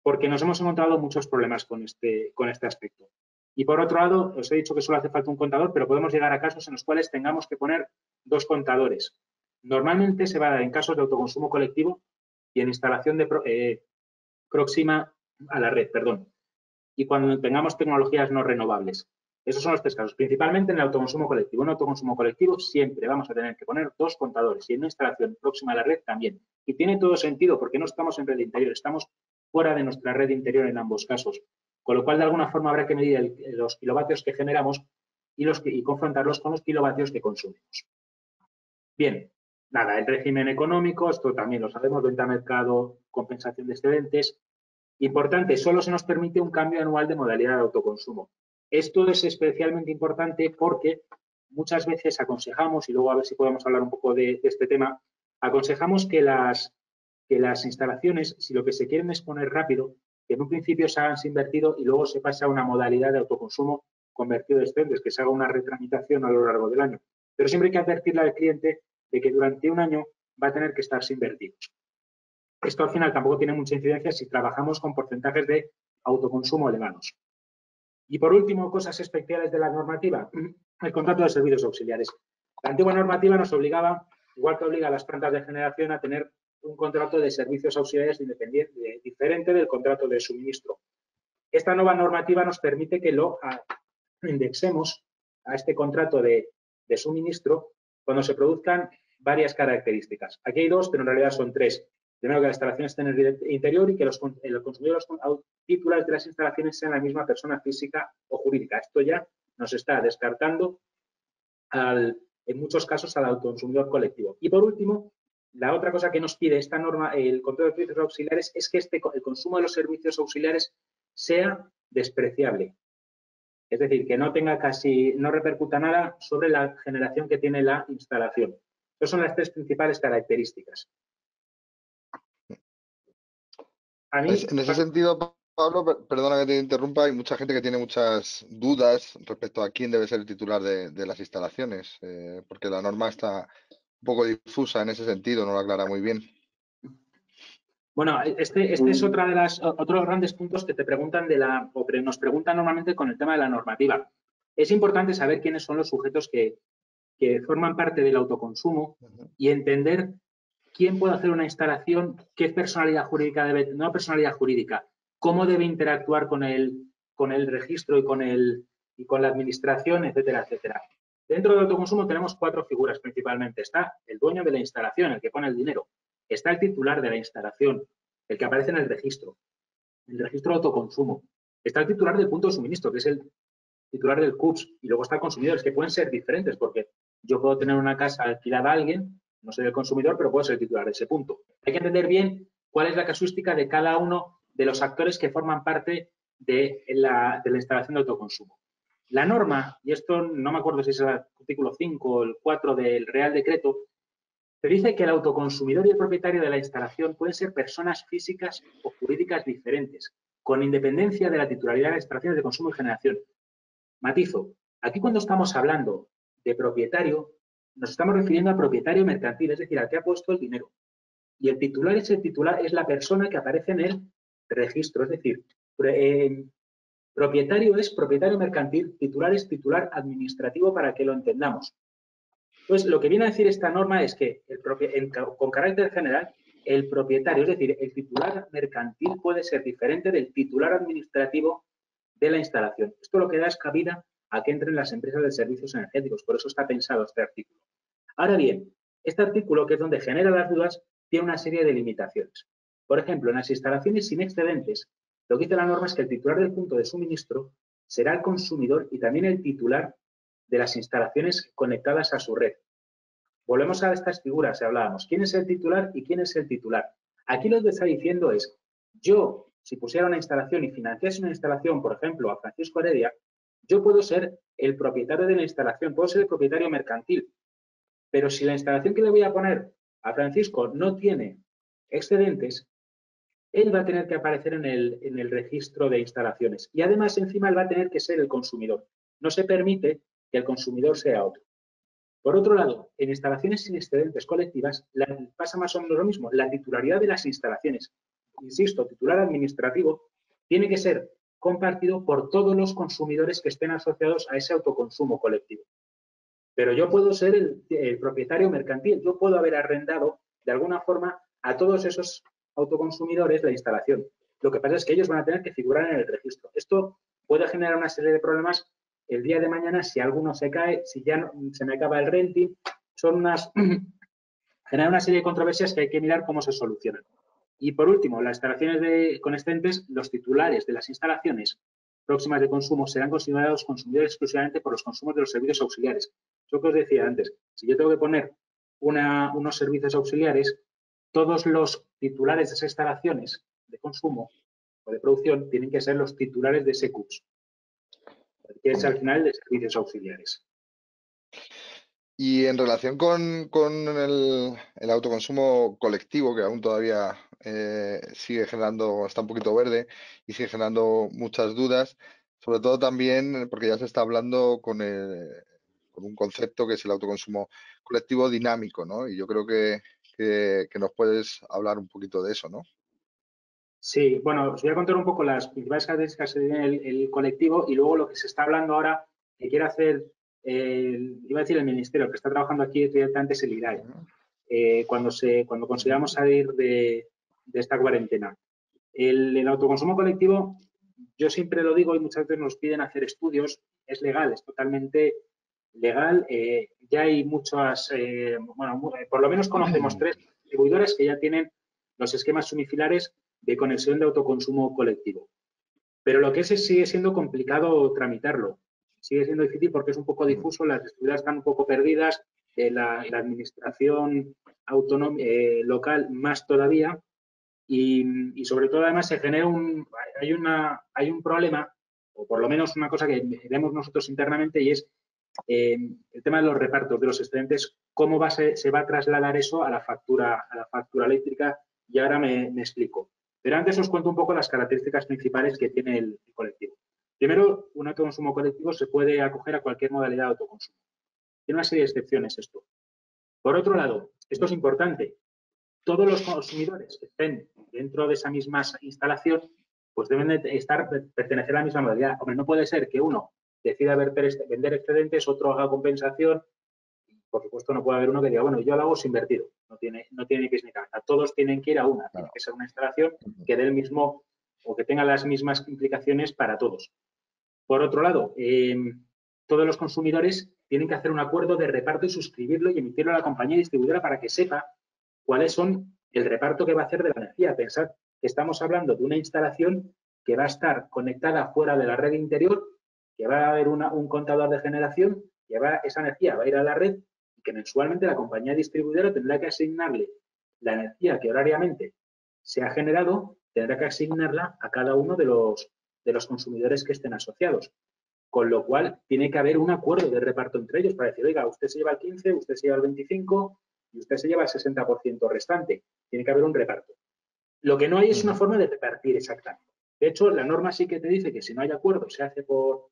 porque nos hemos encontrado muchos problemas con este aspecto. Y por otro lado, os he dicho que solo hace falta un contador, pero podemos llegar a casos en los cuales tengamos que poner dos contadores. Normalmente se va a dar en casos de autoconsumo colectivo y en instalación próxima a la red, perdón. Y cuando tengamos tecnologías no renovables. Esos son los tres casos, principalmente en el autoconsumo colectivo. En autoconsumo colectivo siempre vamos a tener que poner dos contadores y en una instalación próxima a la red también. Y tiene todo sentido porque no estamos en red interior, estamos fuera de nuestra red interior en ambos casos. Con lo cual, de alguna forma, habrá que medir los kilovatios que generamos y confrontarlos con los kilovatios que consumimos. Bien, nada, el régimen económico, esto también lo sabemos, venta a mercado, compensación de excedentes. Importante, solo se nos permite un cambio anual de modalidad de autoconsumo. Esto es especialmente importante porque muchas veces aconsejamos, y luego a ver si podemos hablar un poco de este tema, aconsejamos que las instalaciones, si lo que se quieren es poner rápido, que en un principio se hagan sin vertido y luego se pase a una modalidad de autoconsumo convertido de excedentes, que se haga una retramitación a lo largo del año. Pero siempre hay que advertirle al cliente de que durante un año va a tener que estar sin vertidos. Esto al final tampoco tiene mucha incidencia si trabajamos con porcentajes de autoconsumo elevados. Y por último, cosas especiales de la normativa, el contrato de servicios auxiliares. La antigua normativa nos obligaba, igual que obliga a las plantas de generación, a tener un contrato de servicios auxiliares diferente del contrato de suministro. Esta nueva normativa nos permite que lo indexemos a este contrato de suministro cuando se produzcan varias características. Aquí hay dos, pero en realidad son tres. Primero, que la instalación esté en el interior y que los consumidores titulares de las instalaciones sean la misma persona física o jurídica. Esto ya nos está descartando en muchos casos al autoconsumidor colectivo. Y por último, la otra cosa que nos pide esta norma, el contrato de servicios auxiliares, es que el consumo de los servicios auxiliares sea despreciable. Es decir, que no repercuta nada sobre la generación que tiene la instalación. Esas son las tres principales características. En ese sentido, Pablo, perdona que te interrumpa, hay mucha gente que tiene muchas dudas respecto a quién debe ser el titular de las instalaciones, porque la norma está un poco difusa en ese sentido, no lo aclara muy bien. Bueno, este es otra de otros grandes puntos que te preguntan o que nos preguntan normalmente con el tema de la normativa. Es importante saber quiénes son los sujetos que forman parte del autoconsumo y entender quién puede hacer una instalación, qué personalidad jurídica debe tener, no personalidad jurídica, cómo debe interactuar con el registro y con la administración, etcétera, etcétera. Dentro del autoconsumo tenemos 4 figuras principalmente. Está el dueño de la instalación, el que pone el dinero. Está el titular de la instalación, el que aparece en el registro de autoconsumo. Está el titular del punto de suministro, que es el titular del CUPS, y luego está consumidores, que pueden ser diferentes, porque yo puedo tener una casa alquilada a alguien, no soy el consumidor, pero puedo ser el titular de ese punto. Hay que entender bien cuál es la casuística de cada uno de los actores que forman parte de la instalación de autoconsumo. La norma, y esto no me acuerdo si es el artículo 5 o el 4 del Real Decreto, te dice que el autoconsumidor y el propietario de la instalación pueden ser personas físicas o jurídicas diferentes, con independencia de la titularidad de las instalaciones de consumo y generación. Matizo, aquí cuando estamos hablando de propietario, nos estamos refiriendo al propietario mercantil, es decir, al que ha puesto el dinero. Y el titular es la persona que aparece en el registro, es decir, propietario es propietario mercantil, titular es titular administrativo para que lo entendamos. Entonces, lo que viene a decir esta norma es que con carácter general, el propietario, es decir, el titular mercantil puede ser diferente del titular administrativo de la instalación. Esto lo que da es cabida a que entren las empresas de servicios energéticos. Por eso está pensado este artículo. Ahora bien, este artículo, que es donde genera las dudas, tiene una serie de limitaciones. Por ejemplo, en las instalaciones sin excedentes, lo que dice la norma es que el titular del punto de suministro será el consumidor y también el titular de las instalaciones conectadas a su red. Volvemos a estas figuras que hablábamos. ¿Quién es el titular y quién es el titular? Aquí lo que está diciendo es, yo, si pusiera una instalación y financiase una instalación, por ejemplo, a Francisco Heredia, yo puedo ser el propietario de la instalación, puedo ser el propietario mercantil, pero si la instalación que le voy a poner a Francisco no tiene excedentes, él va a tener que aparecer en el registro de instalaciones y además encima él va a tener que ser el consumidor. No se permite que el consumidor sea otro. Por otro lado, en instalaciones sin excedentes colectivas pasa más o menos lo mismo. La titularidad de las instalaciones, insisto, titular administrativo, tiene que ser compartido por todos los consumidores que estén asociados a ese autoconsumo colectivo. Pero yo puedo ser el propietario mercantil, yo puedo haber arrendado de alguna forma a todos esos autoconsumidores la instalación. Lo que pasa es que ellos van a tener que figurar en el registro. Esto puede generar una serie de problemas el día de mañana si alguno se cae, si ya no, se me acaba el renting. Genera una serie de controversias que hay que mirar cómo se solucionan. Y por último, las instalaciones con excedentes, los titulares de las instalaciones próximas de consumo serán considerados consumidores exclusivamente por los consumos de los servicios auxiliares. Eso que os decía antes, si yo tengo que poner unos servicios auxiliares, todos los titulares de esas instalaciones de consumo o de producción tienen que ser los titulares de ese CUPS, que es al final de servicios auxiliares. Y en relación con el autoconsumo colectivo, que aún todavía sigue generando, está un poquito verde y sigue generando muchas dudas, sobre todo también porque ya se está hablando con un concepto que es el autoconsumo colectivo dinámico, ¿no? Y yo creo que nos puedes hablar un poquito de eso, ¿no? Sí, bueno, os voy a contar un poco las principales características que tiene el colectivo y luego lo que se está hablando ahora que quiere hacer, iba a decir el Ministerio, que está trabajando aquí directamente es el IRAE, cuando consigamos salir de esta cuarentena. El autoconsumo colectivo, yo siempre lo digo y muchas veces nos piden hacer estudios, es legal, es totalmente legal. Ya hay muchas, por lo menos conocemos 3 distribuidores que ya tienen los esquemas unifilares de conexión de autoconsumo colectivo. Pero lo que es sigue siendo complicado tramitarlo. Sigue siendo difícil porque es un poco difuso, las distribuidoras están un poco perdidas, la administración local más todavía y sobre todo además se genera hay un problema, o por lo menos una cosa que vemos nosotros internamente y es el tema de los repartos de los excedentes, cómo se va a trasladar eso a la factura eléctrica y ahora me explico. Pero antes os cuento un poco las características principales que tiene el colectivo. Primero, un autoconsumo colectivo se puede acoger a cualquier modalidad de autoconsumo. Tiene una serie de excepciones esto. Por otro lado, esto es importante, todos los consumidores que estén dentro de esa misma instalación, pues deben de pertenecer a la misma modalidad. Hombre, no puede ser que uno decida vender excedentes, otro haga compensación. Por supuesto, no puede haber uno que diga, bueno, yo lo hago sin vertido. No tiene ni pies ni cabeza. Todos tienen que ir a una. Tiene que ser una instalación que dé el mismo o que tenga las mismas implicaciones para todos. Por otro lado, todos los consumidores tienen que hacer un acuerdo de reparto y suscribirlo y emitirlo a la compañía distribuidora para que sepa cuáles son el reparto que va a hacer de la energía. Pensad que estamos hablando de una instalación que va a estar conectada fuera de la red interior, que va a haber un contador de generación, que esa energía va a ir a la red y que mensualmente la compañía distribuidora tendrá que asignarle la energía que horariamente se ha generado, tendrá que asignarla a cada uno de los consumidores que estén asociados. Con lo cual, tiene que haber un acuerdo de reparto entre ellos para decir, oiga, usted se lleva el 15, usted se lleva el 25 y usted se lleva el 60% restante. Tiene que haber un reparto. Lo que no hay es una forma de repartir exactamente. De hecho, la norma sí que te dice que si no hay acuerdo se hace por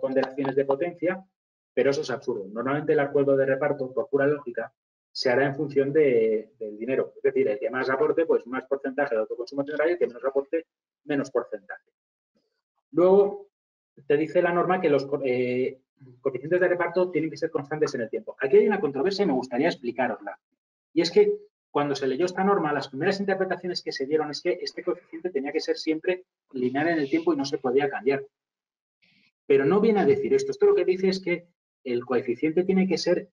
ponderaciones de potencia, pero eso es absurdo. Normalmente el acuerdo de reparto, por pura lógica, se hará en función del dinero. Es decir, el que más aporte, pues más porcentaje de autoconsumo tendrá y el que menos aporte, menos porcentaje. Luego, te dice la norma que los coeficientes de reparto tienen que ser constantes en el tiempo. Aquí hay una controversia y me gustaría explicarosla. Y es que cuando se leyó esta norma, las primeras interpretaciones que se dieron es que este coeficiente tenía que ser siempre lineal en el tiempo y no se podía cambiar. Pero no viene a decir esto. Esto lo que dice es que el coeficiente tiene que ser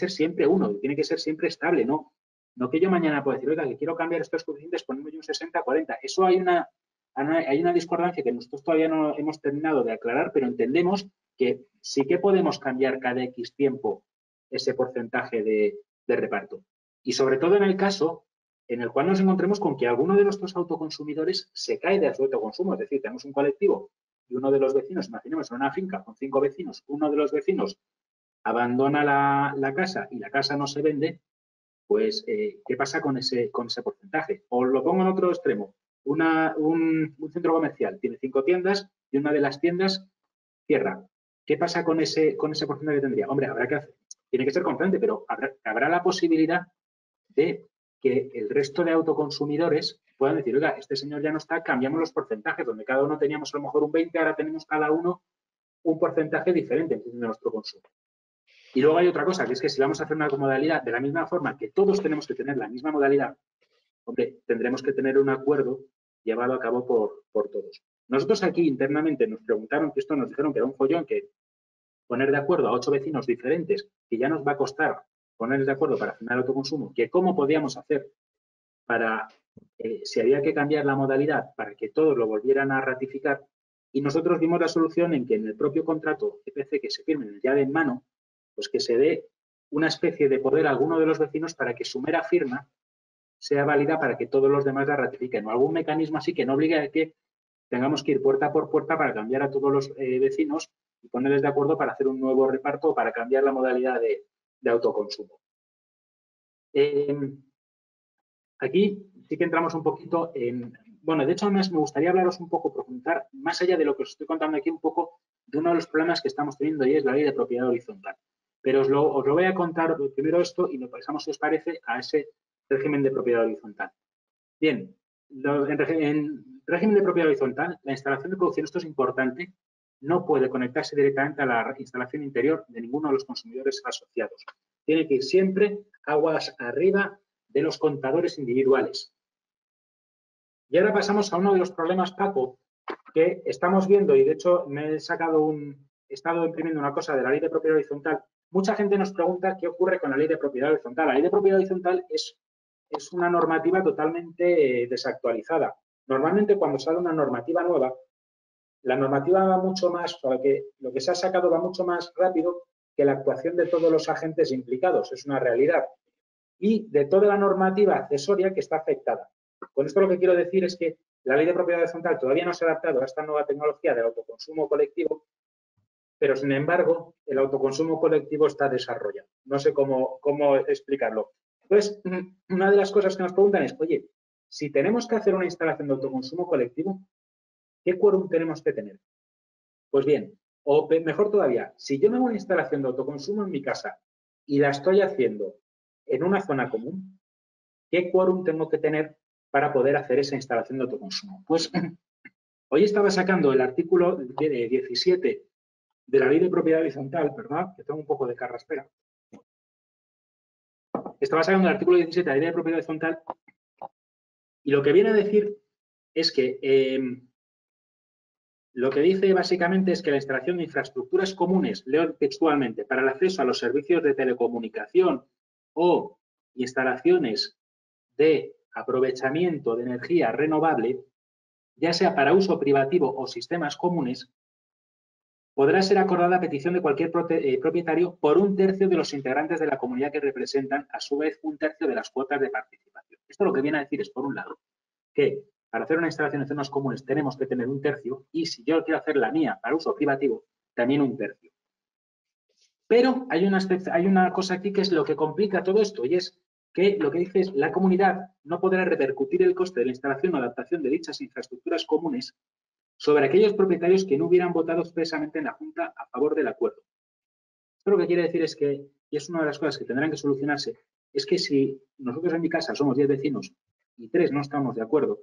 siempre 1, tiene que ser siempre estable, ¿no? No que yo mañana pueda decir, oiga, que quiero cambiar estos coeficientes, ponerme un 60-40. Eso hay una discordancia que nosotros todavía no hemos terminado de aclarar, pero entendemos que sí que podemos cambiar cada X tiempo ese porcentaje de reparto. Y sobre todo en el caso en el cual nos encontremos con que alguno de nuestros autoconsumidores se cae de su autoconsumo. Es decir, tenemos un colectivo y uno de los vecinos, imaginemos en una finca con 5 vecinos, uno de los vecinos abandona la casa y la casa no se vende, pues, ¿qué pasa con ese porcentaje? O lo pongo en otro extremo. Un centro comercial tiene 5 tiendas y una de las tiendas cierra. ¿Qué pasa con ese porcentaje que tendría? Hombre, tiene que ser constante, pero habrá la posibilidad de que el resto de autoconsumidores puedan decir, oiga, este señor ya no está, cambiamos los porcentajes, donde cada uno teníamos a lo mejor un 20, ahora tenemos cada uno un porcentaje diferente en función de nuestro consumo. Y luego hay otra cosa, que es que si vamos a hacer una modalidad de la misma forma que todos tenemos que tener la misma modalidad, hombre, tendremos que tener un acuerdo llevado a cabo por todos. Nosotros aquí internamente nos preguntaron, que esto nos dijeron que era un follón, que poner de acuerdo a 8 vecinos diferentes, que ya nos va a costar ponernos de acuerdo para frenar el autoconsumo, que cómo podíamos hacer para, si había que cambiar la modalidad para que todos lo volvieran a ratificar. Y nosotros dimos la solución en que en el propio contrato EPC que se firme en el llave en mano, pues que se dé una especie de poder a alguno de los vecinos para que su mera firma sea válida para que todos los demás la ratifiquen. O algún mecanismo así que no obligue a que tengamos que ir puerta por puerta para cambiar a todos los vecinos y ponerles de acuerdo para hacer un nuevo reparto o para cambiar la modalidad de autoconsumo. Aquí sí que entramos un poquito en... Bueno, de hecho, además me gustaría hablaros un poco, profundizar, más allá de lo que os estoy contando aquí, un poco de uno de los problemas que estamos teniendo y es la ley de propiedad horizontal. Pero os lo voy a contar primero esto y lo pasamos, si os parece, a ese régimen de propiedad horizontal. Bien, en régimen de propiedad horizontal, la instalación de producción, esto es importante, no puede conectarse directamente a la instalación interior de ninguno de los consumidores asociados. Tiene que ir siempre aguas arriba de los contadores individuales. Y ahora pasamos a uno de los problemas, Paco, que estamos viendo, y de hecho me he estado imprimiendo una cosa de la ley de propiedad horizontal. Mucha gente nos pregunta qué ocurre con la ley de propiedad horizontal. La ley de propiedad horizontal es una normativa totalmente desactualizada. Normalmente cuando sale una normativa nueva, la normativa va mucho más, o lo que se ha sacado va mucho más rápido que la actuación de todos los agentes implicados, es una realidad. Y de toda la normativa accesoria que está afectada. Con esto lo que quiero decir es que la ley de propiedad horizontal todavía no se ha adaptado a esta nueva tecnología del autoconsumo colectivo, pero sin embargo el autoconsumo colectivo está desarrollado. No sé cómo explicarlo. Entonces, una de las cosas que nos preguntan es, oye, si tenemos que hacer una instalación de autoconsumo colectivo, ¿qué quórum tenemos que tener? Pues bien, o mejor todavía, si yo me hago una instalación de autoconsumo en mi casa y la estoy haciendo en una zona común, ¿qué quórum tengo que tener para poder hacer esa instalación de autoconsumo? Pues hoy estaba sacando el artículo 17 de la Ley de Propiedad Horizontal, ¿verdad? Que tengo un poco de carraspera. Estaba sacando el artículo 17 de la Ley de Propiedad Horizontal y lo que viene a decir es que lo que dice básicamente es que la instalación de infraestructuras comunes, leo textualmente, para el acceso a los servicios de telecomunicación o instalaciones de aprovechamiento de energía renovable, ya sea para uso privativo o sistemas comunes, podrá ser acordada a petición de cualquier propietario por un tercio de los integrantes de la comunidad que representan, a su vez, un tercio de las cuotas de participación. Esto lo que viene a decir es, por un lado, que para hacer una instalación en zonas comunes tenemos que tener un tercio y si yo quiero hacer la mía para uso privativo, también un tercio. Pero hay una cosa aquí que es lo que complica todo esto y es que lo que dice es la comunidad no podrá repercutir el coste de la instalación o adaptación de dichas infraestructuras comunes sobre aquellos propietarios que no hubieran votado expresamente en la Junta a favor del acuerdo. Esto lo que quiere decir es que, y es una de las cosas que tendrán que solucionarse, es que si nosotros en mi casa somos 10 vecinos y 3 no estamos de acuerdo,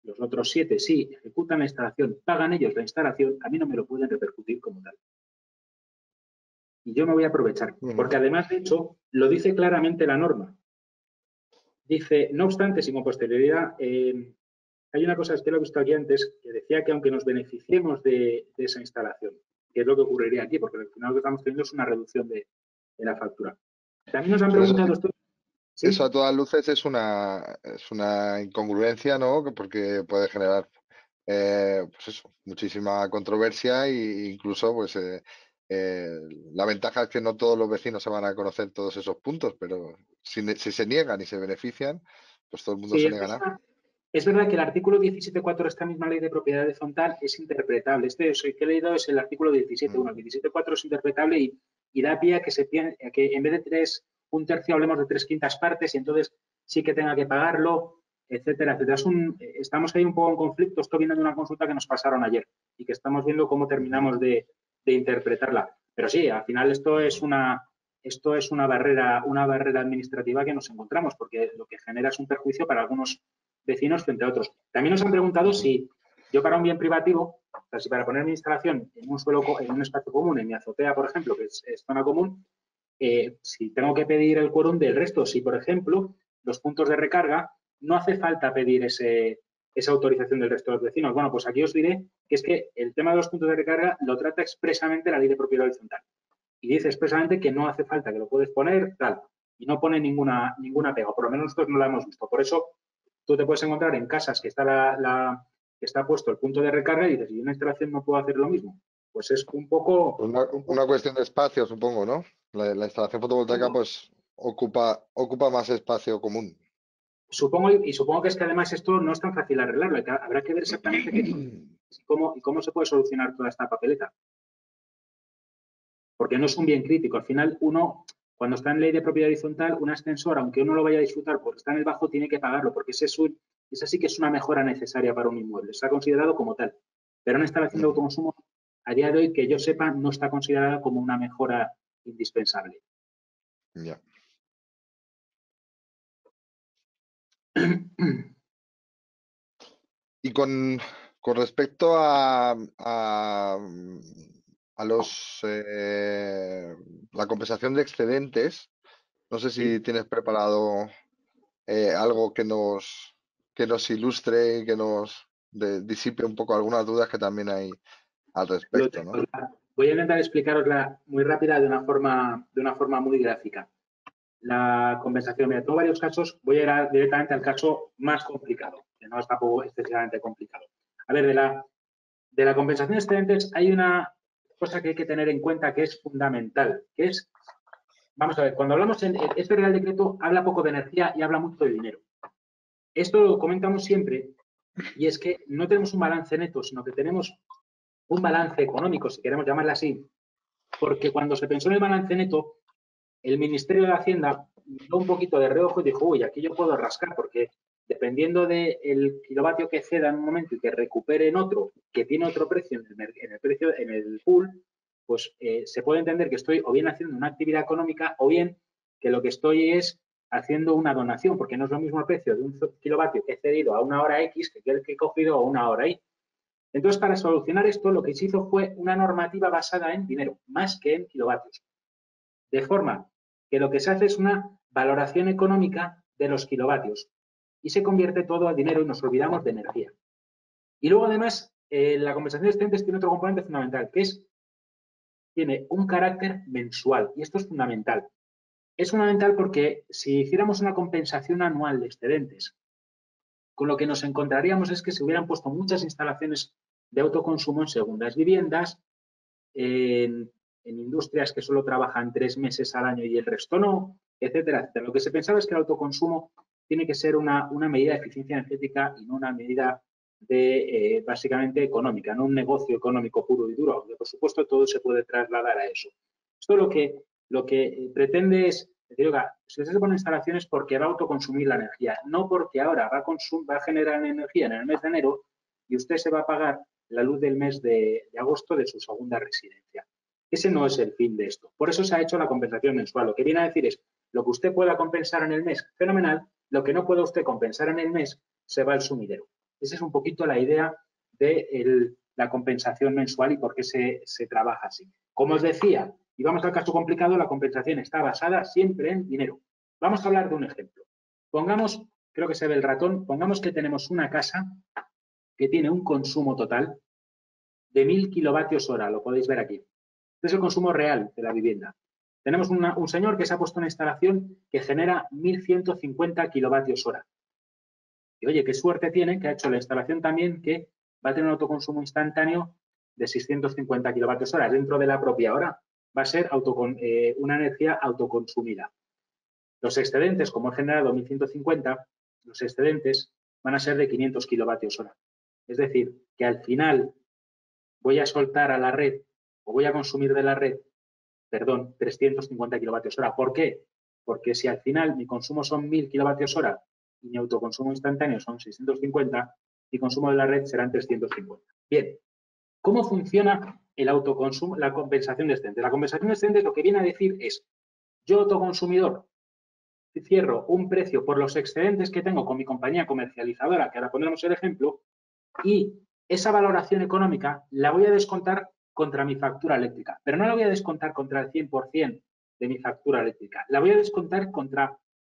los otros 7 sí ejecutan la instalación, pagan ellos la instalación, a mí no me lo pueden repercutir como tal. Y yo me voy a aprovechar, porque además, de hecho, lo dice claramente la norma. Dice, no obstante, si con posterioridad, hay una cosa que lo he visto aquí antes, que decía que aunque nos beneficiemos de esa instalación, que es lo que ocurriría aquí, porque al final lo que estamos teniendo es una reducción de la factura. También nos han preguntado esto. ¿Sí? Eso a todas luces es una incongruencia, ¿no? Porque puede generar pues eso, muchísima controversia e incluso pues la ventaja es que no todos los vecinos se van a conocer todos esos puntos, pero si se niegan y se benefician, pues todo el mundo Sí, se negará. es verdad que el artículo 17.4 de esta misma ley de propiedad horizontal es interpretable. Este que he leído es el artículo 17.1. El 17.4 es interpretable y da pie a que en vez de un tercio hablemos de 3/5 partes y entonces sí que tenga que pagarlo, etcétera, etcétera. Estamos ahí un poco en conflicto. Esto viene de una consulta que nos pasaron ayer y que estamos viendo cómo terminamos de interpretarla. Pero sí, al final esto es una barrera administrativa que nos encontramos, porque lo que genera es un perjuicio para algunos vecinos frente a otros. También nos han preguntado si yo para un bien privativo, o sea, si para poner mi instalación en un espacio común, en mi azotea, por ejemplo, que es zona común, si tengo que pedir el quórum del resto, si por ejemplo los puntos de recarga no hace falta pedir esa autorización del resto de los vecinos. Bueno, pues aquí os diré que es que el tema de los puntos de recarga lo trata expresamente la Ley de Propiedad Horizontal. Y dice expresamente que no hace falta, que lo puedes poner tal. Y no pone ninguna pega, por lo menos nosotros no la hemos visto. Por eso tú te puedes encontrar en casas que que está puesto el punto de recarga y dices, ¿y una instalación no puedo hacer lo mismo? Pues es un poco... Una cuestión de espacio, supongo, ¿no? La instalación fotovoltaica pues ocupa más espacio común. Supongo que es que además esto no es tan fácil arreglarlo. Habrá que ver exactamente cómo se puede solucionar toda esta papeleta. Porque no es un bien crítico. Al final, cuando está en ley de propiedad horizontal, un ascensor, aunque uno lo vaya a disfrutar porque está en el bajo, tiene que pagarlo, porque esa sí que es una mejora necesaria para un inmueble. Está considerado como tal. Pero una instalación de autoconsumo, a día de hoy, que yo sepa, no está considerada como una mejora indispensable. Ya. Y con respecto a los la compensación de excedentes, no sé si ¿Sí? tienes preparado algo que nos ilustre y que nos disipe un poco algunas dudas que también hay al respecto, ¿no? Voy a intentar explicarosla muy rápida de una forma muy gráfica. La compensación, mira, tengo varios casos, voy a ir directamente al caso más complicado, que no es tampoco excesivamente complicado. A ver, de la compensación de excedentes hay una cosa que hay que tener en cuenta que es fundamental, que es, vamos a ver, cuando hablamos en este Real Decreto habla poco de energía y habla mucho de dinero. Esto lo comentamos siempre y es que no tenemos un balance neto, sino que tenemos un balance económico, si queremos llamarlo así, porque cuando se pensó en el balance neto, el Ministerio de Hacienda miró un poquito de reojo y dijo, uy, aquí yo puedo rascar, porque dependiendo del kilovatio que ceda en un momento y que recupere en otro, que tiene otro precio en el pool, pues se puede entender que estoy o bien haciendo una actividad económica o bien que lo que estoy es haciendo una donación, porque no es lo mismo el precio de un kilovatio que he cedido a una hora X que el que he cogido a una hora Y. Entonces, para solucionar esto, lo que se hizo fue una normativa basada en dinero, más que en kilovatios. De forma que lo que se hace es una valoración económica de los kilovatios y se convierte todo a dinero y nos olvidamos de energía. Y luego, además, la compensación de excedentes tiene otro componente fundamental, que tiene un carácter mensual, y esto es fundamental. Es fundamental porque si hiciéramos una compensación anual de excedentes, con lo que nos encontraríamos es que se hubieran puesto muchas instalaciones de autoconsumo en segundas viviendas, en industrias que solo trabajan 3 meses al año y el resto no, etcétera, etcétera. Lo que se pensaba es que el autoconsumo tiene que ser una medida de eficiencia energética y no una medida de básicamente económica, no un negocio económico puro y duro, aunque por supuesto todo se puede trasladar a eso. Esto lo que pretende es decir, oiga, si se ponen instalaciones porque va a autoconsumir la energía, no porque ahora va a generar energía en el mes de enero y usted se va a pagar la luz del mes de agosto de su segunda residencia. Ese no es el fin de esto. Por eso se ha hecho la compensación mensual. Lo que viene a decir es, lo que usted pueda compensar en el mes, fenomenal, lo que no pueda usted compensar en el mes, se va al sumidero. Esa es un poquito la idea de la compensación mensual y por qué se trabaja así. Como os decía, y vamos al caso complicado, la compensación está basada siempre en dinero. Vamos a hablar de un ejemplo. Pongamos, creo que se ve el ratón, pongamos que tenemos una casa que tiene un consumo total de 1000 kilovatios hora, lo podéis ver aquí. Este es el consumo real de la vivienda. Tenemos un señor que se ha puesto una instalación que genera 1150 kilovatios hora. Y oye, qué suerte tiene que ha hecho la instalación también que va a tener un autoconsumo instantáneo de 650 kilovatios hora dentro de la propia hora. Va a ser una energía autoconsumida. Los excedentes, como he generado 1150, los excedentes van a ser de 500 kilovatios hora. Es decir, que al final voy a soltar a la red o voy a consumir de la red, 350 kilovatios hora. ¿Por qué? Porque si al final mi consumo son 1000 kilovatios hora y mi autoconsumo instantáneo son 650, mi consumo de la red serán 350. Bien, ¿cómo funciona el autoconsumo, la compensación de excedentes? La compensación de excedentes lo que viene a decir es, yo autoconsumidor cierro un precio por los excedentes que tengo con mi compañía comercializadora, que ahora pondremos el ejemplo, y esa valoración económica la voy a descontar contra mi factura eléctrica, pero no la voy a descontar contra el 100% de mi factura eléctrica, la voy a descontar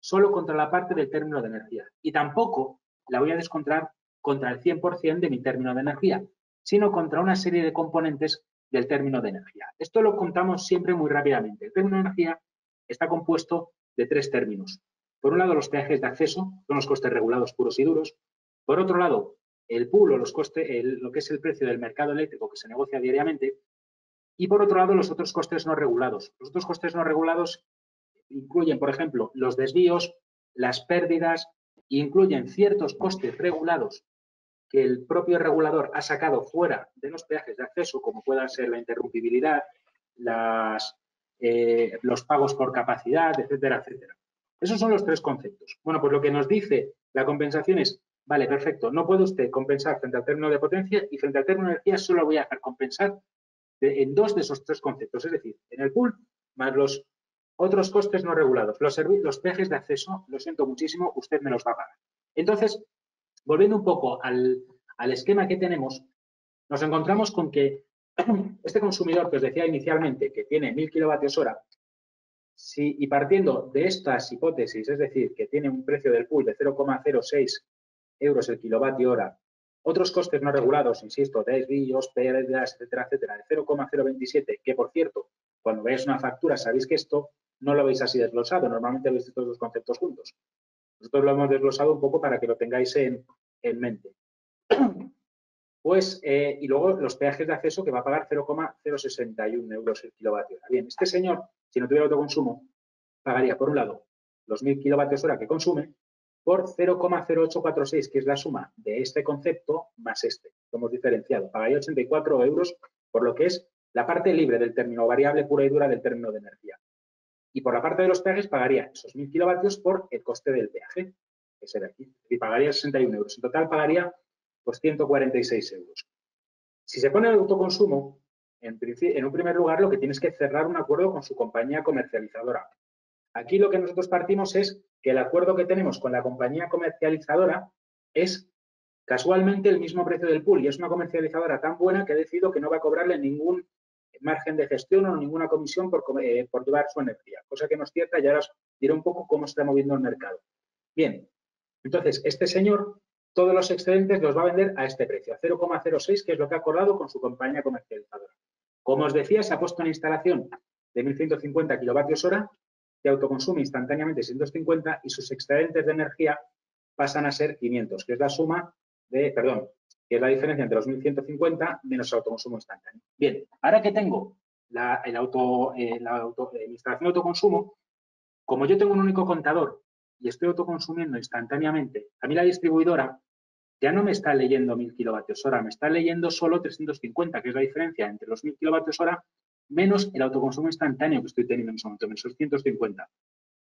solo contra la parte del término de energía y tampoco la voy a descontar contra el 100% de mi término de energía, sino contra una serie de componentes del término de energía. Esto lo contamos siempre muy rápidamente. El término de energía está compuesto de 3 términos. Por un lado, los peajes de acceso, son los costes regulados puros y duros. Por otro lado, el pool o los costes, lo que es el precio del mercado eléctrico que se negocia diariamente. Y por otro lado, los otros costes no regulados. Los otros costes no regulados incluyen, por ejemplo, los desvíos, las pérdidas, e incluyen ciertos costes regulados que el propio regulador ha sacado fuera de los peajes de acceso, como pueda ser la interrumpibilidad, los pagos por capacidad, etcétera, etcétera. Esos son los 3 conceptos. Bueno, pues lo que nos dice la compensación es, vale, perfecto, no puede usted compensar frente al término de potencia y frente al término de energía solo voy a hacer compensar en 2 de esos 3 conceptos, es decir, en el pool más los otros costes no regulados. Los peajes de acceso, lo siento muchísimo, usted me los va a pagar. Entonces, volviendo un poco al esquema que tenemos, nos encontramos con que este consumidor que os decía inicialmente, que tiene 1000 kilovatios hora, y partiendo de estas hipótesis, es decir, que tiene un precio del pool de 0,06 euros el kilovatio hora, otros costes no regulados, insisto, desvíos, pérdidas, etcétera, etcétera, de 0,027, que por cierto, cuando veáis una factura sabéis que esto no lo veis así desglosado, normalmente veis estos 2 conceptos juntos. Nosotros lo hemos desglosado un poco para que lo tengáis en mente. Pues, y luego los peajes de acceso que va a pagar 0,061 euros el kilovatio hora. Bien, este señor, si no tuviera autoconsumo, pagaría, por un lado, los 1000 kilovatios hora que consume por 0,0846, que es la suma de este concepto más este, que hemos diferenciado. Pagaría 84 euros por lo que es la parte libre del término, variable pura y dura del término de energía. Y por la parte de los peajes pagaría esos 1000 kilovatios por el coste del peaje, que se ve aquí, y pagaría 61 euros. En total pagaría pues 146 euros. Si se pone el autoconsumo, en un primer lugar lo que tienes que cerrar un acuerdo con su compañía comercializadora. Aquí lo que nosotros partimos es que el acuerdo que tenemos con la compañía comercializadora es casualmente el mismo precio del pool y es una comercializadora tan buena que ha decidido que no va a cobrarle ningún margen de gestión o ninguna comisión por llevar su energía, cosa que no es cierta y ahora os diré un poco cómo se está moviendo el mercado. Bien, entonces este señor todos los excedentes los va a vender a este precio, a 0,06, que es lo que ha acordado con su compañía comercializadora. Como os decía, se ha puesto una instalación de 1.150 kilovatios hora que autoconsume instantáneamente 650 y sus excedentes de energía pasan a ser 500, que es la suma de, perdón, que es la diferencia entre los 1.150 menos el autoconsumo instantáneo. Bien, ahora que tengo la instalación de autoconsumo, como yo tengo un único contador y estoy autoconsumiendo instantáneamente, a mí la distribuidora ya no me está leyendo 1.000 kilovatios hora, me está leyendo solo 350, que es la diferencia entre los 1.000 kilovatios hora menos el autoconsumo instantáneo que estoy teniendo en ese momento, menos 150.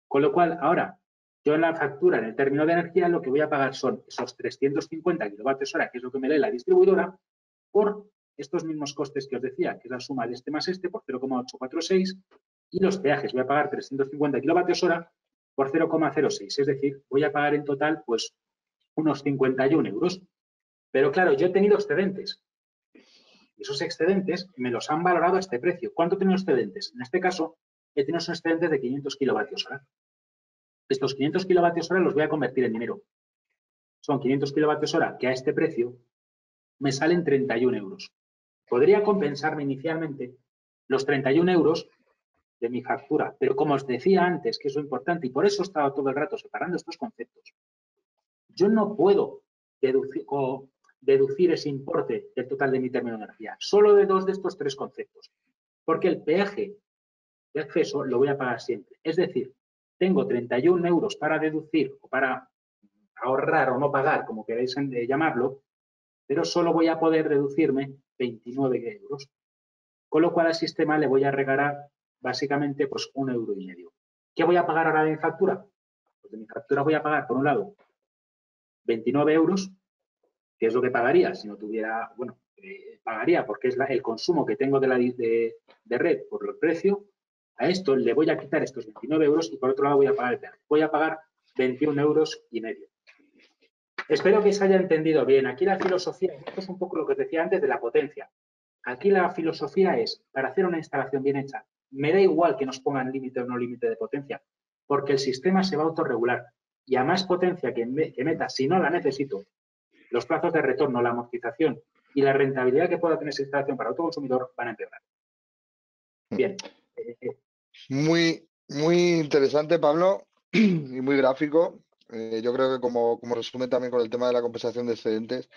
Con lo cual, ahora, yo en la factura, en el término de energía, lo que voy a pagar son esos 350 kilovatios hora, que es lo que me lee la distribuidora, por estos mismos costes que os decía, que es la suma de este más este por 0,846 y los peajes. Voy a pagar 350 kilovatios hora por 0,06. Es decir, voy a pagar en total pues unos 51 euros. Pero claro, yo he tenido excedentes. Y esos excedentes me los han valorado a este precio. ¿Cuánto he tenido excedentes? En este caso, he tenido unos excedentes de 500 kilovatios hora. Estos 500 kilovatios hora los voy a convertir en dinero. Son 500 kilovatios hora que a este precio me salen 31 euros. Podría compensarme inicialmente los 31 euros de mi factura, pero como os decía antes, que es lo importante, y por eso he estado todo el rato separando estos conceptos, yo no puedo deducir ese importe del total de mi término de energía, solo de dos de estos tres conceptos, porque el peaje de acceso lo voy a pagar siempre. Es decir, tengo 31 euros para deducir o para ahorrar o no pagar, como queráis llamarlo, pero solo voy a poder deducirme 29 euros. Con lo cual al sistema le voy a regalar básicamente pues 1,5 euros. ¿Qué voy a pagar ahora de mi factura? Pues de mi factura voy a pagar, por un lado, 29 euros, que es lo que pagaría si no tuviera, bueno, pagaría porque es el consumo que tengo de red por el precio. A esto le voy a quitar estos 29 euros y por otro lado voy a pagar el peaje. Voy a pagar 21,5 euros. Espero que se haya entendido bien. Aquí la filosofía, esto es un poco lo que os decía antes de la potencia. Aquí la filosofía es, para hacer una instalación bien hecha, me da igual que nos pongan límite o no límite de potencia, porque el sistema se va a autorregular. Y a más potencia que meta, si no la necesito, los plazos de retorno, la amortización y la rentabilidad que pueda tener esa instalación para autoconsumidor van a empeorar. Bien. Muy, muy interesante, Pablo, y muy gráfico. Yo creo que como resume también con el tema de la compensación de excedentes,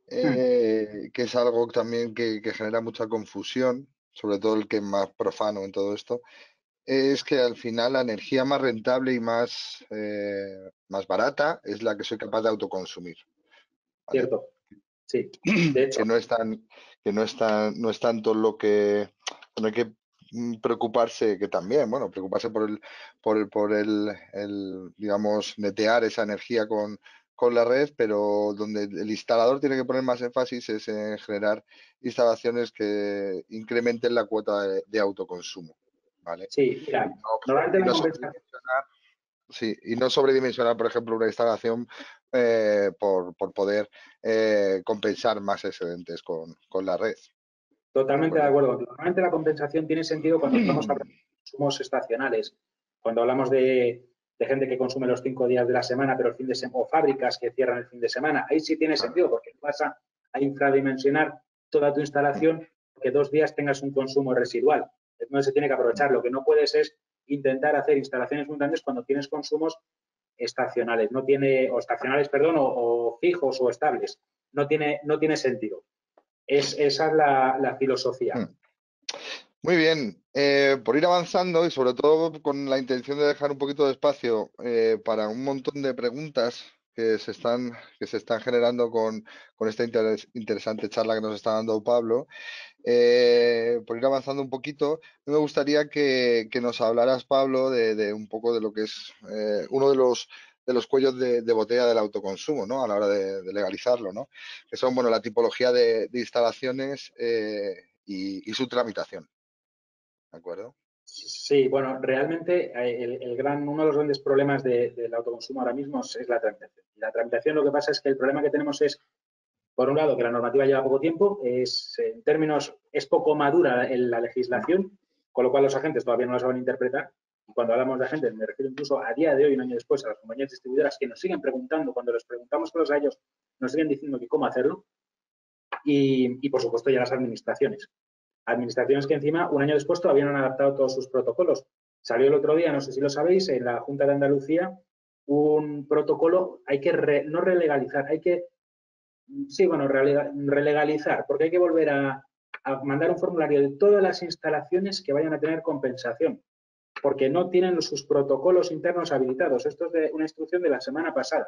que es algo también que genera mucha confusión, sobre todo el que es más profano en todo esto, es que al final la energía más rentable y más barata es la que soy capaz de autoconsumir, ¿vale? Cierto, sí. De hecho, Que no es no es tanto lo que no hay que preocuparse, que también, bueno, preocuparse por el, digamos, netear esa energía con la red, pero donde el instalador tiene que poner más énfasis es en generar instalaciones que incrementen la cuota de autoconsumo, ¿vale? sí, Y mira, no, normalmente y la no compensación. sobredimensionar, sí, y no sobredimensionar, por ejemplo, una instalación por poder compensar más excedentes con la red, ¿de Totalmente de acuerdo? acuerdo. Normalmente la compensación tiene sentido cuando estamos hablando de consumos estacionales, cuando hablamos de gente que consume los 5 días de la semana, pero el fin de semana, o fábricas que cierran el fin de semana. Ahí sí tiene sentido, porque vas a infradimensionar toda tu instalación que 2 días tengas un consumo residual. Entonces se tiene que aprovechar. Lo que no puedes es intentar hacer instalaciones muy grandes cuando tienes consumos estacionales, o estacionales, perdón, o fijos o estables. No tiene sentido. Esa es la filosofía. Muy bien, por ir avanzando y sobre todo con la intención de dejar un poquito de espacio para un montón de preguntas que se están generando con esta interesante charla que nos está dando Pablo, por ir avanzando un poquito, me gustaría que nos hablaras, Pablo, de un poco de lo que es uno de los cuellos de botella del autoconsumo, ¿no? A la hora de legalizarlo, ¿no? Que son, bueno, la tipología de instalaciones y su tramitación, ¿de acuerdo? Sí, bueno, realmente uno de los grandes problemas del autoconsumo ahora mismo es la tramitación. Y la tramitación, lo que pasa es que el problema que tenemos es, por un lado, que la normativa lleva poco tiempo, en términos, es poco madura en la legislación, con lo cual los agentes todavía no la saben interpretar. Y cuando hablamos de agentes, me refiero incluso a día de hoy, un año después, a las compañías distribuidoras que nos siguen preguntando, cuando les preguntamos a ellos, nos siguen diciendo que cómo hacerlo. Y por supuesto, ya las administraciones. Administraciones que encima, un año después, todavía no han adaptado todos sus protocolos. Salió el otro día, no sé si lo sabéis, en la Junta de Andalucía, un protocolo, hay que no relegalizar, hay que, sí, bueno, relegalizar, porque hay que volver a mandar un formulario de todas las instalaciones que vayan a tener compensación, porque no tienen sus protocolos internos habilitados. Esto es de una instrucción de la semana pasada.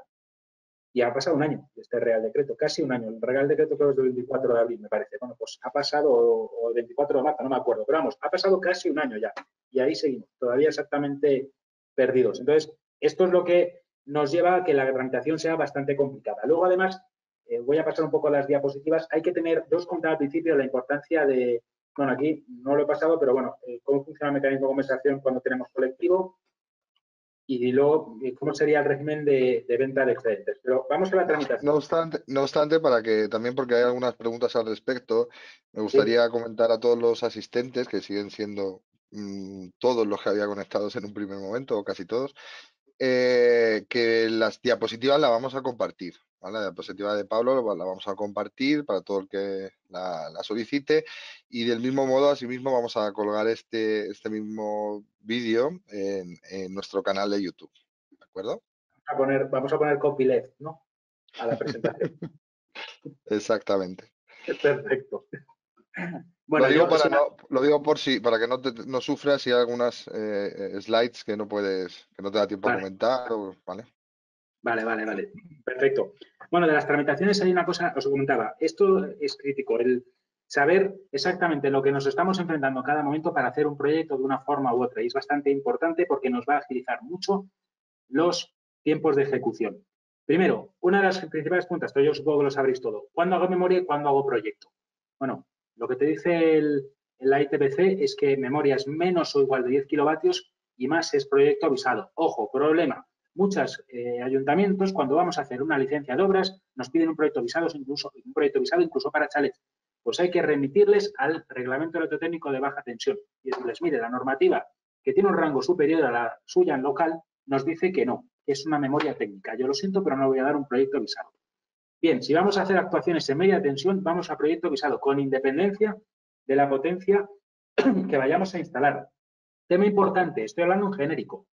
Y ha pasado un año de este Real Decreto, casi un año. El Real Decreto creo que es del 24 de abril, me parece. Bueno, pues ha pasado, o el 24 de marzo, no me acuerdo, pero vamos, ha pasado casi un año ya. Y ahí seguimos, todavía exactamente perdidos. Entonces, esto es lo que nos lleva a que la tramitación sea bastante complicada. Luego, además, voy a pasar un poco a las diapositivas. Hay que tener, yo os contaba al principio la importancia de, bueno, aquí no lo he pasado, pero bueno, cómo funciona el mecanismo de compensación cuando tenemos colectivo, y luego cómo sería el régimen de venta de excedentes. Pero vamos a la tramitación. No obstante, para que también, porque hay algunas preguntas al respecto, me Sí, gustaría comentar a todos los asistentes, que siguen siendo todos los que había conectados en un primer momento, o casi todos, que las diapositivas las vamos a compartir, ¿vale? La diapositiva de Pablo la vamos a compartir para todo el que la solicite, y del mismo modo, asimismo, vamos a colgar este mismo vídeo en nuestro canal de YouTube, ¿de acuerdo? vamos a poner copyleft, ¿no? A la presentación. Exactamente. Perfecto. Lo Bueno, digo yo, si lo digo por si, para que no sufras si hay algunas slides que que no te da tiempo a vale, comentar, ¿vale? vale. Perfecto. Bueno, de las tramitaciones hay una cosa, os comentaba, esto es crítico, el saber exactamente lo que nos estamos enfrentando en cada momento para hacer un proyecto de una forma u otra. Y es bastante importante porque nos va a agilizar mucho los tiempos de ejecución. Primero, una de las principales puntas, esto yo supongo que lo sabréis todo, ¿cuándo hago memoria y cuándo hago proyecto? Bueno, lo que te dice la ITPC es que memoria es menos o igual de 10 kilovatios y más es proyecto avisado. Ojo, problema. Muchos ayuntamientos, cuando vamos a hacer una licencia de obras, nos piden un proyecto avisado incluso para chalets. Pues hay que remitirles al reglamento electrotécnico de baja tensión y decirles, mire, la normativa que tiene un rango superior a la suya en local nos dice que no, que es una memoria técnica. Yo lo siento, pero no voy a dar un proyecto avisado. Bien, si vamos a hacer actuaciones en media tensión, vamos a proyecto avisado con independencia de la potencia que vayamos a instalar. Tema importante, estoy hablando en genérico.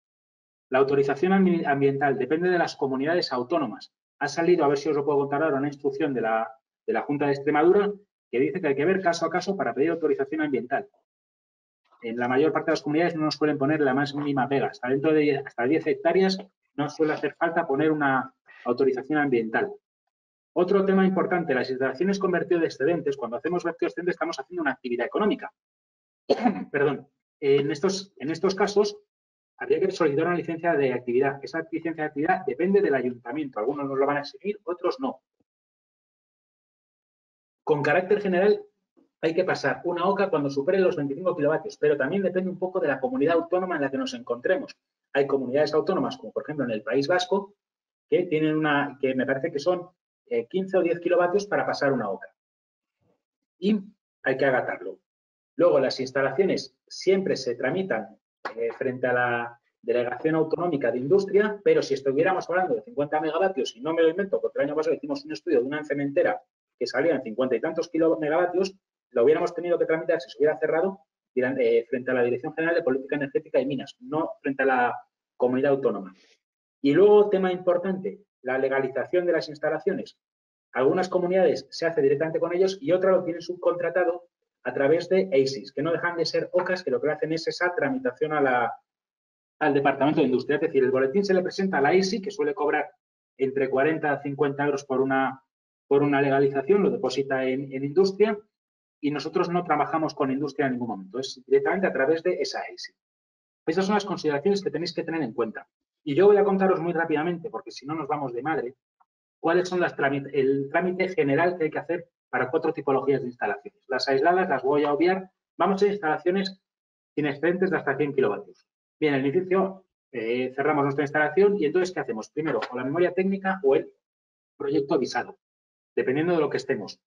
La autorización ambiental depende de las comunidades autónomas. Ha salido, a ver si os lo puedo contar ahora, una instrucción de la Junta de Extremadura que dice que hay que ver caso a caso para pedir autorización ambiental. En la mayor parte de las comunidades no nos suelen poner la más mínima pega. Hasta dentro de hasta 10 hectáreas no suele hacer falta poner una autorización ambiental. Otro tema importante, las instalaciones con vertido de excedentes. Cuando hacemos vertido de excedentes estamos haciendo una actividad económica. Perdón. En estos casos habría que solicitar una licencia de actividad. Esa licencia de actividad depende del ayuntamiento. Algunos nos lo van a exigir, otros no. Con carácter general, hay que pasar una OCA cuando supere los 25 kilovatios, pero también depende un poco de la comunidad autónoma en la que nos encontremos. Hay comunidades autónomas, como por ejemplo en el País Vasco, que tienen que me parece que son 15 o 10 kilovatios para pasar una OCA. Y hay que agatarlo. Luego, las instalaciones siempre se tramitan frente a la Delegación Autonómica de Industria, pero si estuviéramos hablando de 50 megavatios, y no me lo invento, porque el año pasado hicimos un estudio de una cementera que salía en 50 y tantos megavatios, lo hubiéramos tenido que tramitar si se hubiera cerrado frente a la Dirección General de Política Energética y Minas, no frente a la comunidad autónoma. Y luego, tema importante, la legalización de las instalaciones. Algunas comunidades se hace directamente con ellos y otras lo tienen subcontratado a través de ASIS, que no dejan de ser OCAs, que lo que hacen es esa tramitación al Departamento de Industria. Es decir, el boletín se le presenta a la ASI, que suele cobrar entre 40 a 50 euros por una legalización, lo deposita en Industria, y nosotros no trabajamos con Industria en ningún momento, es directamente a través de esa ASI. Estas son las consideraciones que tenéis que tener en cuenta. Y yo voy a contaros muy rápidamente, porque si no nos vamos de madre, cuáles son el trámite general que hay que hacer para 4 tipologías de instalaciones. Las aisladas las voy a obviar. Vamos a instalaciones sin excedentes de hasta 100 kilovatios. Bien, al inicio cerramos nuestra instalación y entonces, ¿qué hacemos? Primero, o la memoria técnica o el proyecto avisado, dependiendo de lo que estemos.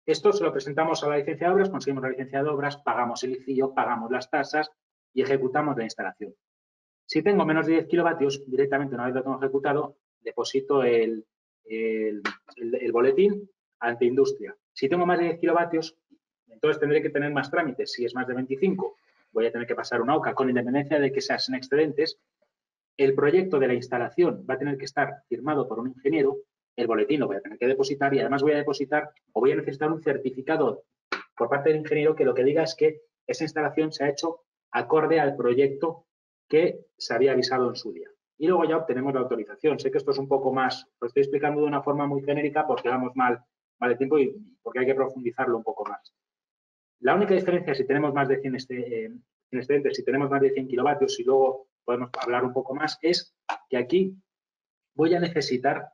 Esto se lo presentamos a la licencia de obras, conseguimos la licencia de obras, pagamos el ICIO, pagamos las tasas y ejecutamos la instalación. Si tengo menos de 10 kilovatios, directamente una vez lo tengo ejecutado, deposito el boletín ante industria. Si tengo más de 10 kilovatios, entonces tendré que tener más trámites. Si es más de 25, voy a tener que pasar una OCA con independencia de que sean sin excedentes. El proyecto de la instalación va a tener que estar firmado por un ingeniero, el boletín lo voy a tener que depositar y además voy a depositar o voy a necesitar un certificado por parte del ingeniero que lo que diga es que esa instalación se ha hecho acorde al proyecto que se había avisado en su día. Y luego ya obtenemos la autorización. Sé que esto es un poco más, lo estoy explicando de una forma muy genérica porque vamos mal de tiempo y porque hay que profundizarlo un poco más. La única diferencia si tenemos más de 100 excedentes, si tenemos más de 100 kilovatios y luego podemos hablar un poco más, es que aquí voy a necesitar,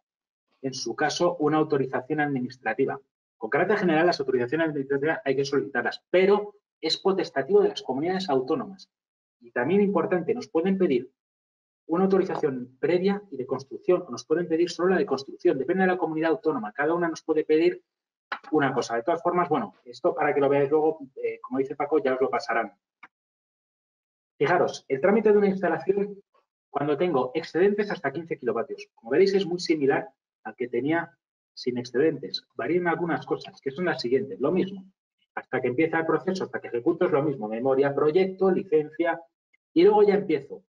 en su caso, una autorización administrativa. Con carácter general, las autorizaciones administrativas hay que solicitarlas, pero es potestativo de las comunidades autónomas. Y también importante, nos pueden pedir una autorización previa y de construcción, o nos pueden pedir solo la de construcción, depende de la comunidad autónoma. Cada una nos puede pedir una cosa. De todas formas, bueno, esto para que lo veáis luego, como dice Paco, ya os lo pasarán. Fijaros, el trámite de una instalación, cuando tengo excedentes hasta 15 kilovatios, como veréis, es muy similar al que tenía sin excedentes. Varían algunas cosas, que son las siguientes. Lo mismo, hasta que empieza el proceso, hasta que ejecuto, es lo mismo. Memoria, proyecto, licencia, y luego ya empiezo.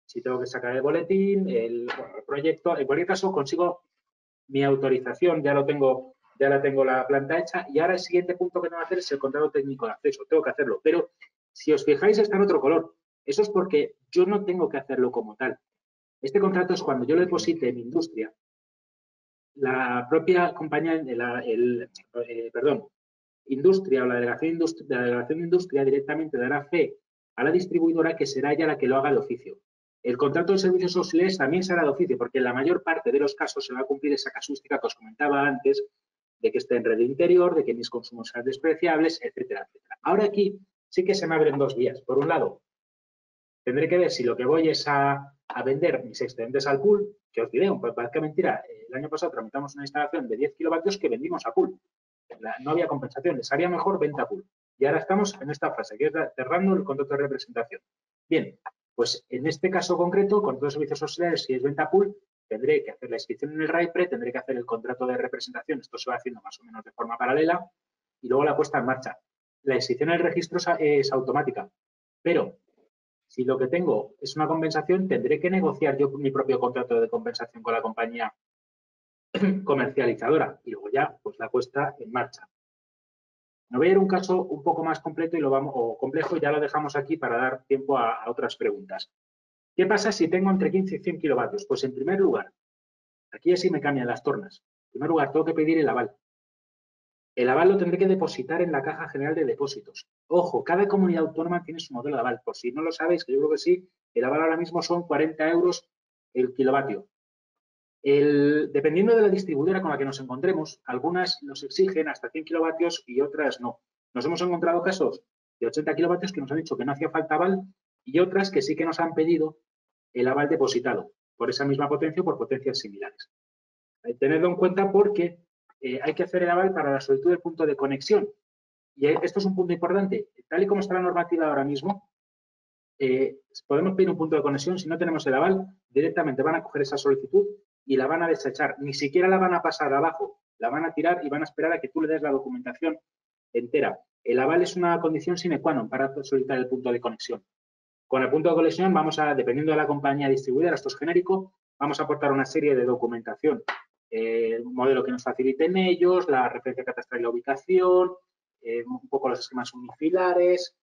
Si tengo que sacar el boletín, el proyecto, en cualquier caso consigo mi autorización, ya la tengo la planta hecha y ahora el siguiente punto que tengo que hacer es el contrato técnico de acceso. Tengo que hacerlo, pero si os fijáis está en otro color. Eso es porque yo no tengo que hacerlo como tal. Este contrato es cuando yo lo deposite en industria, la propia compañía, industria o la delegación de industria directamente dará fe a la distribuidora que será ella la que lo haga de oficio. El contrato de servicios auxiliares también será de oficio porque en la mayor parte de los casos se va a cumplir esa casuística que os comentaba antes de que esté en red interior, de que mis consumos sean despreciables, etcétera, etcétera. Ahora aquí sí que se me abren dos vías. Por un lado, tendré que ver si lo que voy es a vender mis excedentes al pool, que os diré, parezca mentira, el año pasado tramitamos una instalación de 10 kilovatios que vendimos a pool. No había compensación, les haría mejor venta a pool. Y ahora estamos en esta fase, que es cerrando el contrato de representación. Bien, pues en este caso concreto, con todos los servicios auxiliares, si es venta a pool, tendré que hacer la inscripción en el RAIPRE, tendré que hacer el contrato de representación, esto se va haciendo más o menos de forma paralela, y luego la puesta en marcha. La inscripción en el registro es automática, pero si lo que tengo es una compensación, tendré que negociar yo mi propio contrato de compensación con la compañía comercializadora y luego ya pues la puesta en marcha. Me voy a ir a un caso un poco más completo o complejo y ya lo dejamos aquí para dar tiempo a otras preguntas. ¿Qué pasa si tengo entre 15 y 100 kilovatios? Pues en primer lugar, aquí así me cambian las tornas. En primer lugar, tengo que pedir el aval. El aval lo tendré que depositar en la Caja General de Depósitos. Ojo, cada comunidad autónoma tiene su modelo de aval. Por si no lo sabéis, que yo creo que sí, el aval ahora mismo son 40 euros el kilovatio. Dependiendo de la distribuidora con la que nos encontremos, algunas nos exigen hasta 100 kilovatios y otras no. Nos hemos encontrado casos de 80 kilovatios que nos han dicho que no hacía falta aval y otras que sí que nos han pedido el aval depositado por esa misma potencia o por potencias similares. Tenedlo en cuenta porque hay que hacer el aval para la solicitud del punto de conexión. Y esto es un punto importante. Tal y como está la normativa ahora mismo, podemos pedir un punto de conexión. Si no tenemos el aval, directamente van a coger esa solicitud y la van a desechar. Ni siquiera la van a pasar abajo. La van a tirar y van a esperar a que tú le des la documentación entera. El aval es una condición sine qua non para solicitar el punto de conexión. Con el punto de conexión vamos a, dependiendo de la compañía distribuidora, esto es genérico, vamos a aportar una serie de documentación. El modelo que nos faciliten ellos, la referencia catastral y la ubicación, un poco los esquemas unifilares,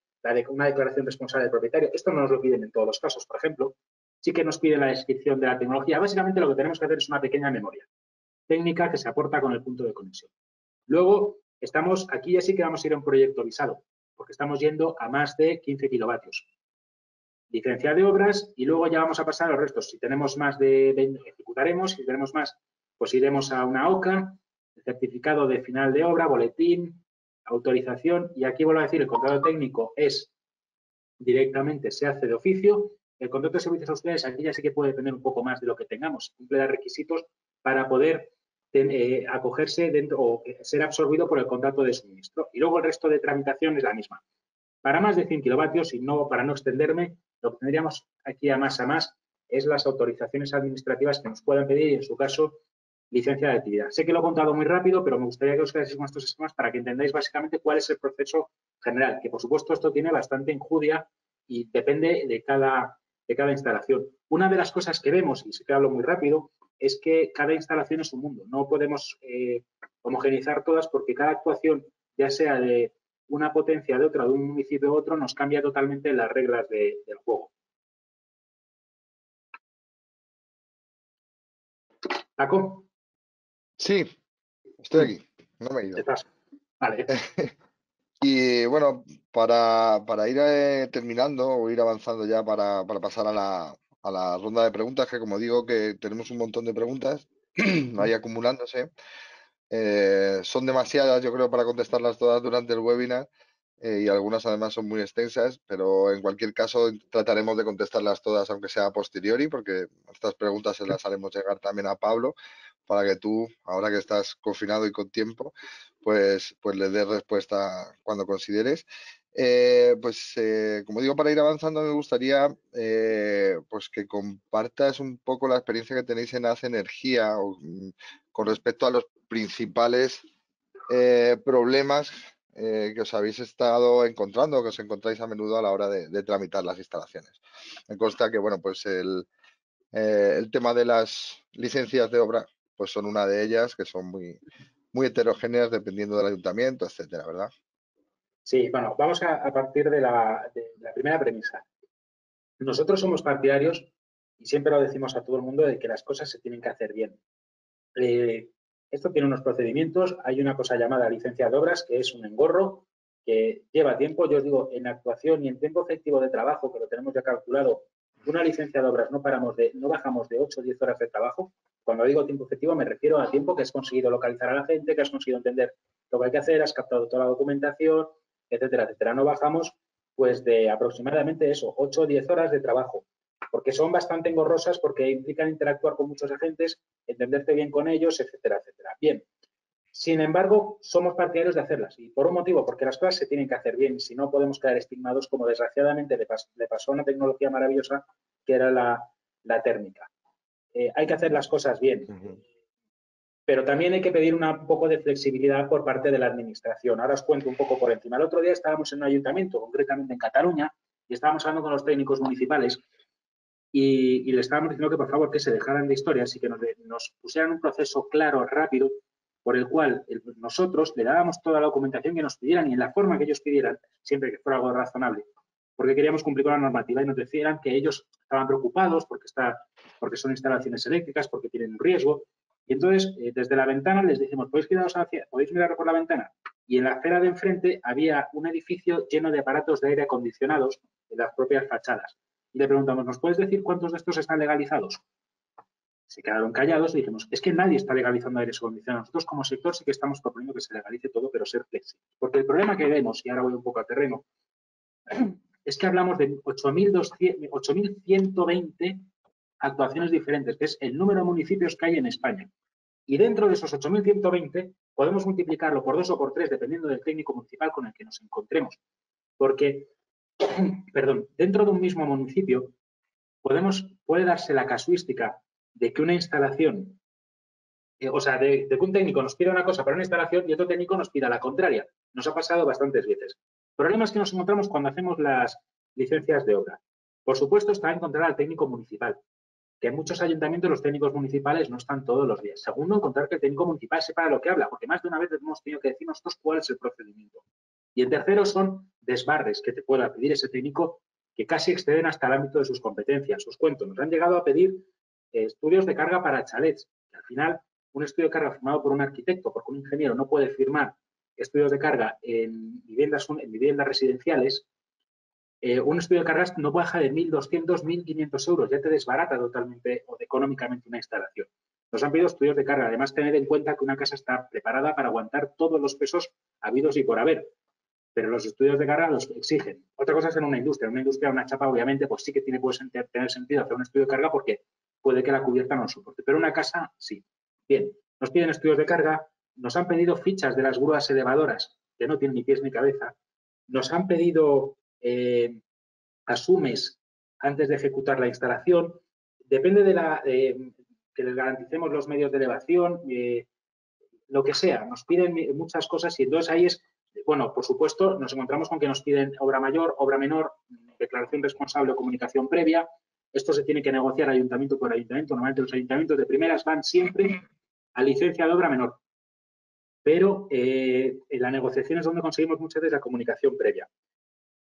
una declaración responsable del propietario. Esto no nos lo piden en todos los casos, por ejemplo. Sí que nos piden la descripción de la tecnología. Básicamente lo que tenemos que hacer es una pequeña memoria técnica que se aporta con el punto de conexión. Luego, aquí ya sí que vamos a ir a un proyecto visado, porque estamos yendo a más de 15 kilovatios. Licencia de obras y luego ya vamos a pasar a los restos. Si tenemos más de 20, ejecutaremos. Si tenemos más, pues iremos a una OCA, el certificado de final de obra, boletín, autorización. Y aquí vuelvo a decir, el contrato técnico es directamente se hace de oficio. El contrato de servicios auxiliares aquí ya sí que puede depender un poco más de lo que tengamos, cumple los requisitos para poder acogerse dentro o ser absorbido por el contrato de suministro. Y luego el resto de tramitación es la misma. Para más de 100 kilovatios, y no para no extenderme, lo que tendríamos aquí a más es las autorizaciones administrativas que nos puedan pedir y, en su caso, licencia de actividad. Sé que lo he contado muy rápido, pero me gustaría que os quedaseis con estos esquemas para que entendáis básicamente cuál es el proceso general, que por supuesto esto tiene bastante enjundia y depende de cada instalación. Una de las cosas que vemos, y sé que hablo muy rápido, es que cada instalación es un mundo. No podemos homogeneizar todas porque cada actuación, ya sea de una potencia de otra, de un municipio a otro, nos cambia totalmente las reglas del juego. ¿Paco? Sí, estoy aquí, no me he ido. ¿Estás? Vale. Y bueno, para ir terminando o ir avanzando ya para pasar a la ronda de preguntas, que como digo que tenemos un montón de preguntas ahí acumulándose. Son demasiadas, yo creo, para contestarlas todas durante el webinar, y algunas además son muy extensas, pero en cualquier caso trataremos de contestarlas todas, aunque sea a posteriori, porque estas preguntas se las haremos llegar también a Pablo para que tú, ahora que estás confinado y con tiempo, pues le des respuesta cuando consideres. Como digo, para ir avanzando me gustaría pues que compartas un poco la experiencia que tenéis en Haz Energía con respecto a los principales problemas que os habéis estado encontrando, que os encontráis a menudo a la hora de tramitar las instalaciones. Me consta que, bueno, pues el tema de las licencias de obra, pues son una de ellas, que son muy heterogéneas dependiendo del ayuntamiento, etcétera, ¿verdad? Sí, bueno, vamos a partir de la primera premisa. Nosotros somos partidarios, y siempre lo decimos a todo el mundo, de que las cosas se tienen que hacer bien. Esto tiene unos procedimientos. Hay una cosa llamada licencia de obras, que es un engorro, que lleva tiempo. Yo os digo, en actuación y en tiempo efectivo de trabajo, que lo tenemos ya calculado, una licencia de obras no bajamos de 8 o 10 horas de trabajo. Cuando digo tiempo efectivo me refiero a tiempo que has conseguido localizar a la gente, que has conseguido entender lo que hay que hacer, has captado toda la documentación, etcétera, etcétera. No bajamos pues de aproximadamente eso, 8 o 10 horas de trabajo, porque son bastante engorrosas, porque implican interactuar con muchos agentes, entenderte bien con ellos, etcétera, etcétera. Bien, sin embargo, somos partidarios de hacerlas, y por un motivo, porque las cosas se tienen que hacer bien, si no podemos quedar estigmados, como desgraciadamente le pasó a una tecnología maravillosa que era la térmica. Hay que hacer las cosas bien, pero también hay que pedir un poco de flexibilidad por parte de la administración. Ahora os cuento un poco por encima. El otro día estábamos en un ayuntamiento, concretamente en Cataluña, y estábamos hablando con los técnicos municipales y le estábamos diciendo que por favor que se dejaran de historias y que nos pusieran un proceso claro, rápido, por el cual nosotros le dábamos toda la documentación que nos pidieran y en la forma que ellos pidieran, siempre que fuera algo razonable, porque queríamos cumplir con la normativa y nos decían que ellos estaban preocupados porque son instalaciones eléctricas, porque tienen un riesgo. Y entonces, desde la ventana les decimos, ¿podéis mirar por la ventana? Y en la acera de enfrente había un edificio lleno de aparatos de aire acondicionados en las propias fachadas. Y le preguntamos, ¿nos puedes decir cuántos de estos están legalizados? Se quedaron callados y dijimos, es que nadie está legalizando aires acondicionados. Nosotros como sector sí que estamos proponiendo que se legalice todo, pero ser flexible. Porque el problema que vemos, y ahora voy un poco a terreno, es que hablamos de 8.120 actuaciones diferentes, que es el número de municipios que hay en España. Y dentro de esos 8.120 podemos multiplicarlo por 2 o por 3, dependiendo del técnico municipal con el que nos encontremos. Porque, perdón, dentro de un mismo municipio puede darse la casuística de que una instalación, de que un técnico nos pida una cosa para una instalación y otro técnico nos pida la contraria. Nos ha pasado bastantes veces. Problemas que nos encontramos cuando hacemos las licencias de obra. Por supuesto, está encontrar al técnico municipal, que en muchos ayuntamientos los técnicos municipales no están todos los días. Segundo, encontrar que el técnico municipal sepa de lo que habla, porque más de una vez hemos tenido que decir nosotros cuál es el procedimiento. Y el tercero son desbarres que te pueda pedir ese técnico que casi exceden hasta el ámbito de sus competencias. Os cuento, nos han llegado a pedir estudios de carga para chalets, que al final un estudio de carga firmado por un arquitecto, porque un ingeniero no puede firmar estudios de carga en viviendas residenciales, un estudio de cargas no baja de 1.200, 1.500 euros, ya te desbarata totalmente o económicamente una instalación. Nos han pedido estudios de carga, además tener en cuenta que una casa está preparada para aguantar todos los pesos habidos y por haber. pero los estudios de carga los exigen. Otra cosa es en una industria. En una industria, una chapa, obviamente, pues sí que puede tener sentido hacer un estudio de carga porque puede que la cubierta no lo soporte. Pero una casa, sí. Bien, nos piden estudios de carga, nos han pedido fichas de las grúas elevadoras, que no tienen ni pies ni cabeza, nos han pedido asumes antes de ejecutar la instalación, depende de que les garanticemos los medios de elevación, lo que sea, nos piden muchas cosas y entonces ahí es, bueno, por supuesto, nos encontramos con que nos piden obra mayor, obra menor, declaración responsable o comunicación previa. Esto se tiene que negociar ayuntamiento por ayuntamiento. Normalmente los ayuntamientos de primeras van siempre a licencia de obra menor, pero en la negociación es donde conseguimos muchas veces la comunicación previa.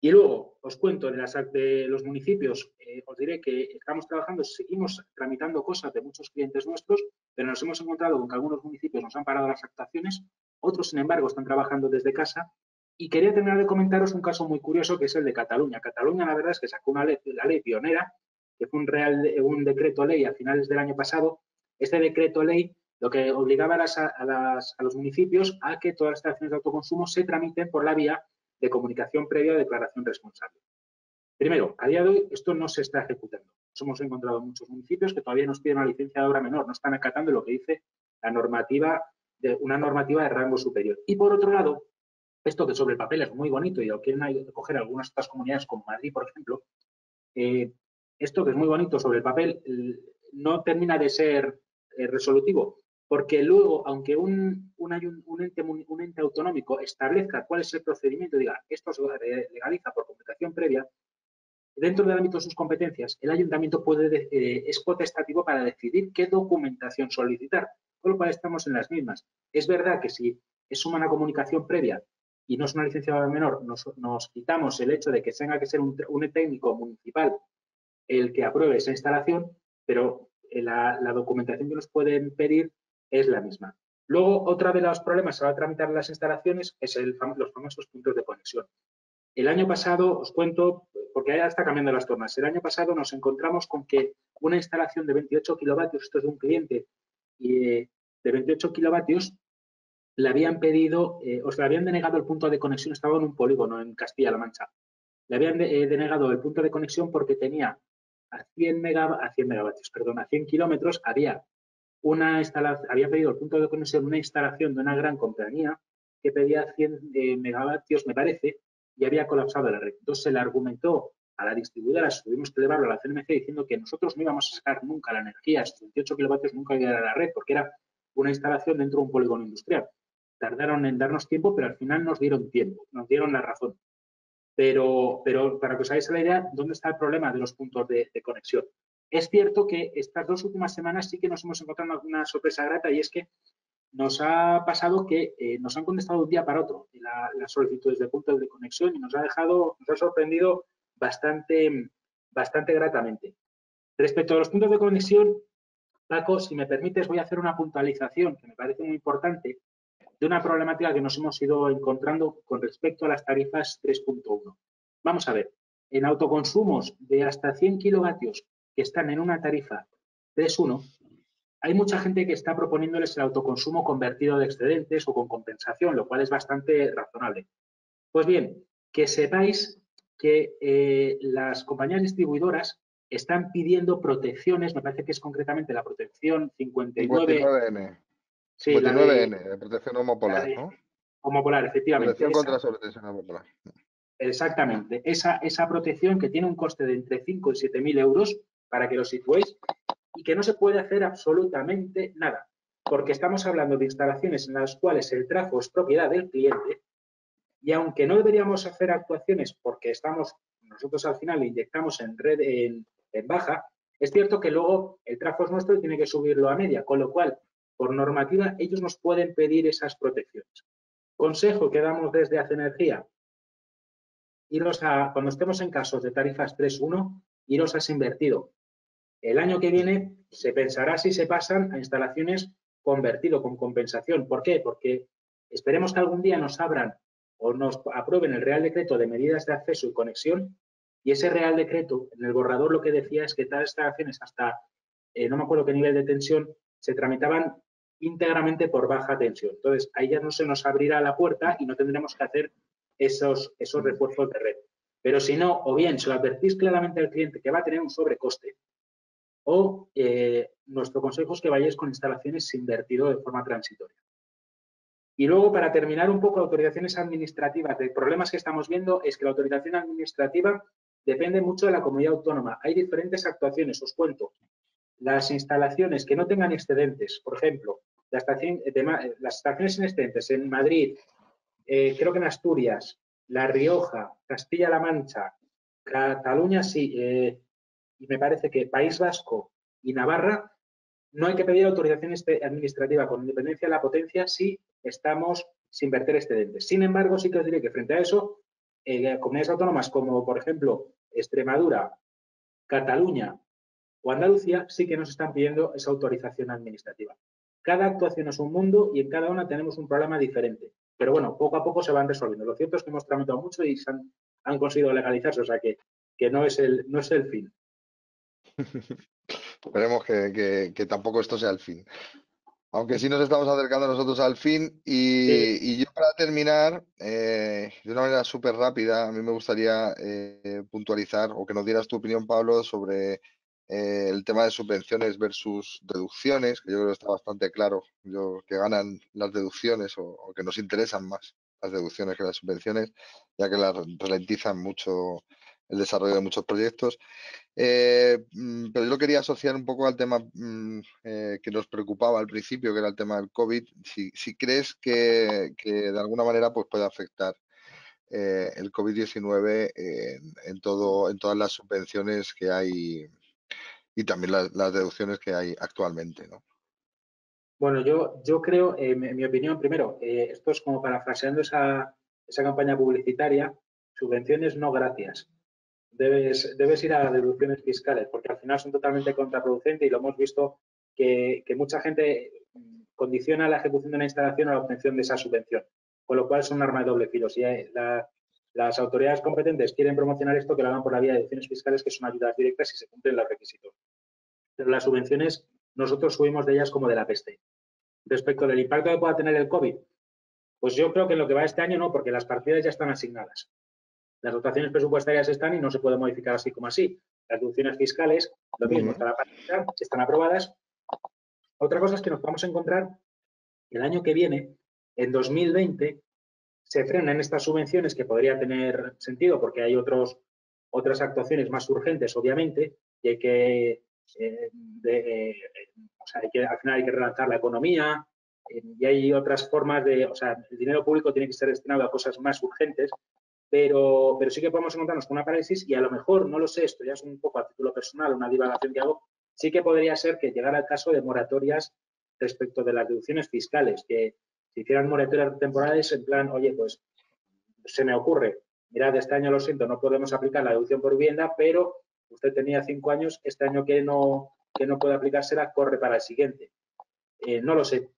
Y luego os cuento de los municipios, os diré que estamos trabajando, seguimos tramitando cosas de muchos clientes nuestros, pero nos hemos encontrado con que algunos municipios nos han parado las actuaciones, otros, sin embargo, están trabajando desde casa. Y quería terminar de comentaros un caso muy curioso que es el de Cataluña. Cataluña, la verdad es que sacó la ley pionera, que fue un decreto ley a finales del año pasado. Este decreto ley lo que obligaba a los municipios a que todas las estaciones de autoconsumo se tramiten por la vía de comunicación previa o declaración responsable. Primero, a día de hoy esto no se está ejecutando. Nos hemos encontrado muchos municipios que todavía nos piden una licencia de obra menor, no están acatando lo que dice una normativa de rango superior. Y por otro lado, esto que sobre el papel es muy bonito y lo quieren coger algunas otras comunidades como Madrid, por ejemplo, esto que es muy bonito sobre el papel no termina de ser resolutivo, porque luego, aunque un ente autonómico establezca cuál es el procedimiento, diga, esto se legaliza por comunicación previa, dentro del ámbito de sus competencias, el ayuntamiento es potestativo para decidir qué documentación solicitar, con lo cual estamos en las mismas. Es verdad que si es una comunicación previa y no es una licencia menor, nos quitamos el hecho de que tenga que ser un técnico municipal el que apruebe esa instalación, pero la documentación que nos pueden pedir es la misma. Luego, otra de los problemas a la hora de tramitar las instalaciones es los famosos puntos de conexión. El año pasado, os cuento, porque ya está cambiando las tornas, el año pasado nos encontramos con que una instalación de 28 kilovatios, esto es de un cliente, de 28 kilovatios, le habían pedido, os le habían denegado el punto de conexión, estaba en un polígono en Castilla-La Mancha. Le habían denegado el punto de conexión porque tenía a 100 kilómetros, había pedido el punto de conexión una instalación de una gran compañía que pedía 100 megavatios, me parece, y había colapsado la red. Entonces se le argumentó a la distribuidora, tuvimos que llevarlo a la CNMC diciendo que nosotros no íbamos a sacar nunca la energía, esos 28 kilovatios nunca iban a la red, porque era una instalación dentro de un polígono industrial. Tardaron en darnos tiempo, pero al final nos dieron tiempo, nos dieron la razón. Pero para que os hagáis la idea, ¿dónde está el problema de los puntos de conexión? Es cierto que estas 2 últimas semanas sí que nos hemos encontrado una sorpresa grata y es que nos ha pasado que nos han contestado de un día para otro las solicitudes de puntos de conexión y nos ha sorprendido bastante gratamente. Respecto a los puntos de conexión, Paco, si me permites, voy a hacer una puntualización que me parece muy importante de una problemática que nos hemos ido encontrando con respecto a las tarifas 3.1. Vamos a ver, en autoconsumos de hasta 100 kilovatios que están en una tarifa 3.1, hay mucha gente que está proponiéndoles el autoconsumo convertido de excedentes o con compensación, lo cual es bastante razonable. Pues bien, que sepáis que las compañías distribuidoras están pidiendo protecciones, me parece que es concretamente la protección 59. 59N. Sí, 59N, de protección homopolar, ¿no? Homopolar, efectivamente. Protección contra la sobretensión homopolar. Exactamente. Esa protección que tiene un coste de entre 5 y 7.000 euros, para que lo situéis, y que no se puede hacer absolutamente nada, porque estamos hablando de instalaciones en las cuales el tráfico es propiedad del cliente y aunque no deberíamos hacer actuaciones porque nosotros al final le inyectamos en red en baja, es cierto que luego el tráfico es nuestro y tiene que subirlo a media, con lo cual, por normativa, ellos nos pueden pedir esas protecciones. Consejo que damos desde Hace Energía, cuando estemos en casos de tarifas 3.1, iros a ese invertido. El año que viene se pensará si se pasan a instalaciones convertido con compensación. ¿Por qué? Porque esperemos que algún día nos abran o nos aprueben el Real Decreto de medidas de acceso y conexión y ese Real Decreto, en el borrador lo que decía es que tales instalaciones hasta, no me acuerdo qué nivel de tensión, se tramitaban íntegramente por baja tensión. Entonces, ahí ya no se nos abrirá la puerta y no tendremos que hacer esos refuerzos de red. Pero si no, o bien se lo advertís claramente al cliente que va a tener un sobrecoste, o nuestro consejo es que vayáis con instalaciones invertido de forma transitoria. Y luego, para terminar un poco, autorizaciones administrativas, de problemas que estamos viendo es que la autorización administrativa depende mucho de la comunidad autónoma. Hay diferentes actuaciones, os cuento. Las instalaciones que no tengan excedentes, por ejemplo, las estaciones sin excedentes en Madrid, creo que en Asturias, La Rioja, Castilla-La Mancha, Cataluña, sí, y me parece que País Vasco y Navarra, no hay que pedir autorización administrativa con independencia de la potencia si estamos sin verter excedentes. Sin embargo, sí que os diré que frente a eso, comunidades autónomas como, por ejemplo, Extremadura, Cataluña o Andalucía sí que nos están pidiendo esa autorización administrativa. Cada actuación es un mundo y en cada una tenemos un problema diferente. Pero bueno, poco a poco se van resolviendo. Lo cierto es que hemos tramitado mucho y han conseguido legalizarse, o sea que no es el fin. Esperemos que tampoco esto sea el fin. Aunque sí nos estamos acercando nosotros al fin. Y yo para terminar, de una manera súper rápida, a mí me gustaría puntualizar o que nos dieras tu opinión, Pablo, sobre el tema de subvenciones versus deducciones, que yo creo que está bastante claro que ganan las deducciones o que nos interesan más las deducciones que las subvenciones, ya que las ralentizan mucho el desarrollo de muchos proyectos. Pero yo lo quería asociar un poco al tema que nos preocupaba al principio, que era el tema del COVID. Si crees que de alguna manera pues, puede afectar el COVID-19 en todas las subvenciones que hay y también las deducciones que hay actualmente, ¿no? Bueno, yo creo, en mi opinión, primero, esto es como parafraseando esa campaña publicitaria, subvenciones no gracias. Debes ir a deducciones fiscales, porque al final son totalmente contraproducentes y lo hemos visto que mucha gente condiciona la ejecución de una instalación a la obtención de esa subvención, con lo cual es un arma de doble filo. Si las autoridades competentes quieren promocionar esto, que lo hagan por la vía de deducciones fiscales, que son ayudas directas y se cumplen los requisitos. Pero las subvenciones, nosotros subimos de ellas como de la peste. Respecto del impacto que pueda tener el COVID, pues yo creo que en lo que va este año no, porque las partidas ya están asignadas. Las dotaciones presupuestarias están y no se puede modificar así como así. Las deducciones fiscales, lo mismo, está la partida, están aprobadas. Otra cosa es que nos vamos a encontrar el año que viene, en 2020, se frenan estas subvenciones que podría tener sentido porque hay otras actuaciones más urgentes, obviamente, y hay que, o sea, al final hay que relanzar la economía y hay otras formas o sea, el dinero público tiene que ser destinado a cosas más urgentes, pero sí que podemos encontrarnos con una parálisis y a lo mejor, no lo sé, esto ya es un poco a título personal, una divagación que hago, sí que podría ser que llegara el caso de moratorias respecto de las deducciones fiscales, que se hicieran moratorias temporales en plan, oye, pues se me ocurre, mirad, este año lo siento, no podemos aplicar la deducción por vivienda, pero usted tenía 5 años, este año que no puede aplicársela, corre para el siguiente. No lo sé,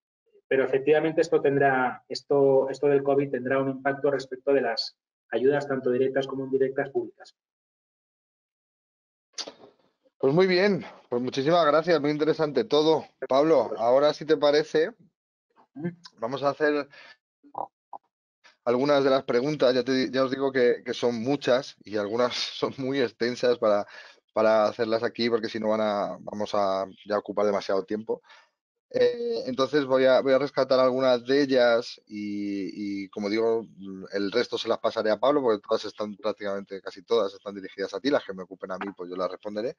pero efectivamente esto del COVID tendrá un impacto respecto de las ayudas tanto directas como indirectas públicas. Pues muy bien, pues muchísimas gracias, muy interesante todo. Pablo, ahora si te parece, vamos a hacer algunas de las preguntas. Ya os digo que son muchas y algunas son muy extensas para hacerlas aquí porque si no vamos a ya ocupar demasiado tiempo. Entonces voy a rescatar algunas de ellas y como digo, el resto se las pasaré a Pablo porque todas están prácticamente, casi todas están dirigidas a ti, las que me ocupen a mí pues yo las responderé,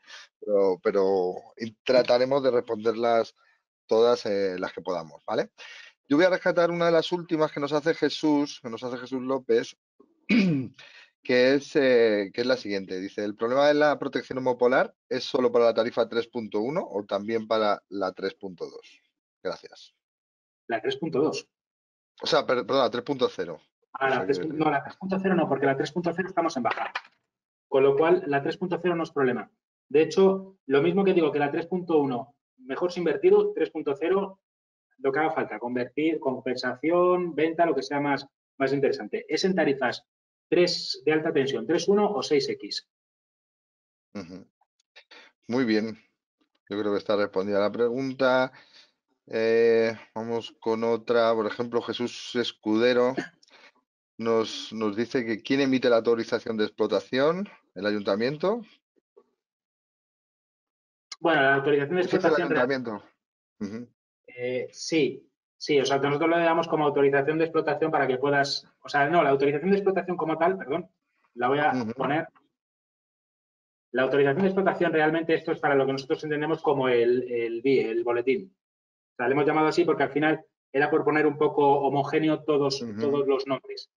pero trataremos de responderlas todas las que podamos, ¿vale? Yo voy a rescatar una de las últimas que nos hace Jesús López, que es la siguiente. Dice, ¿el problema de la protección homopolar es solo para la tarifa 3.1 o también para la 3.2? Gracias. La 3.2. O sea, perdón, la 3.0. Ah, no, la 3.0 no, porque la 3.0 estamos en baja. Con lo cual, la 3.0 no es problema. De hecho, lo mismo que digo que la 3.1, mejor sin invertido, 3.0, lo que haga falta, convertir, compensación, venta, lo que sea más interesante. Es en tarifas 3 de alta tensión, 3.1 o 6X. Muy bien. Yo creo que está respondida la pregunta. Vamos con otra. Por ejemplo, Jesús Escudero nos dice que ¿quién emite la autorización de explotación? ¿El ayuntamiento? Bueno, la autorización de Pues sí, es el explotación real. ayuntamiento. Ujú, Sí, sí, o sea, nosotros lo damos como autorización de explotación para que puedas, o sea, no, la autorización de explotación como tal, perdón, la voy a ujú, poner. La autorización de explotación realmente esto es para lo que nosotros entendemos como el BIE, el boletín. O sea, le hemos llamado así porque al final era por poner un poco homogéneo ujú, todos los nombres.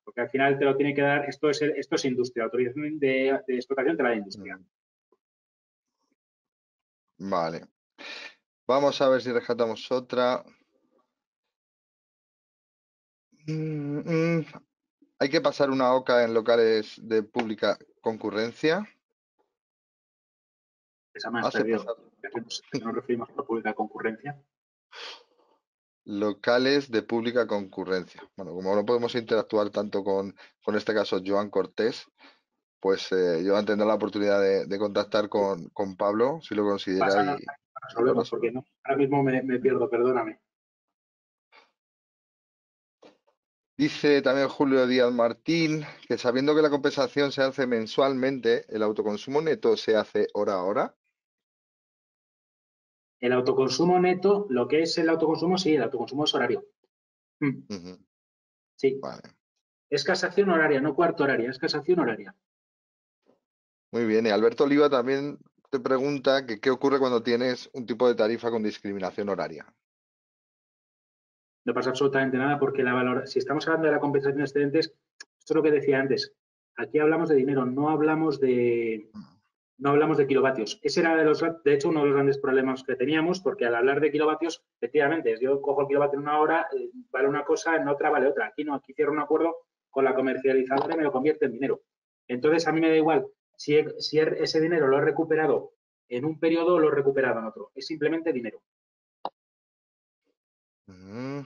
Porque al final te lo tiene que dar, esto es industria, autorización de explotación te la da industria. ujú. Vale. Vamos a ver si rescatamos otra. Mm, mm, Hay que pasar una OCA en locales de pública concurrencia. Esa me has Hace perdido. pasar ¿A qué nos referimos por pública concurrencia? locales de pública concurrencia. Bueno, como no podemos interactuar tanto con este caso Joan Cortés, pues yo tendré la oportunidad de contactar con Pablo, si lo considera, Pásanos, y lo resolvemos, porque resolvemos. no, ahora mismo me pierdo, perdóname. Dice también Julio Díaz Martín que sabiendo que la compensación se hace mensualmente, el autoconsumo neto se hace hora a hora. El autoconsumo neto, lo que es el autoconsumo, sí, el autoconsumo es horario. Mm, Ujú, sí, vale, es casación horaria, no cuarto horaria, es casación horaria. muy bien. Y Alberto Oliva también te pregunta que qué ocurre cuando tienes un tipo de tarifa con discriminación horaria. No pasa absolutamente nada porque si estamos hablando de la compensación de excedentes, esto es lo que decía antes. Aquí hablamos de dinero, no hablamos de kilovatios. Ese era de hecho, uno de los grandes problemas que teníamos, porque al hablar de kilovatios, efectivamente, yo cojo el kilovatio en una hora, vale una cosa, en otra vale otra. Aquí no, aquí cierro un acuerdo con la comercializadora y me lo convierte en dinero. Entonces, a mí me da igual si ese dinero lo he recuperado en un periodo o lo he recuperado en otro. Es simplemente dinero. Mm,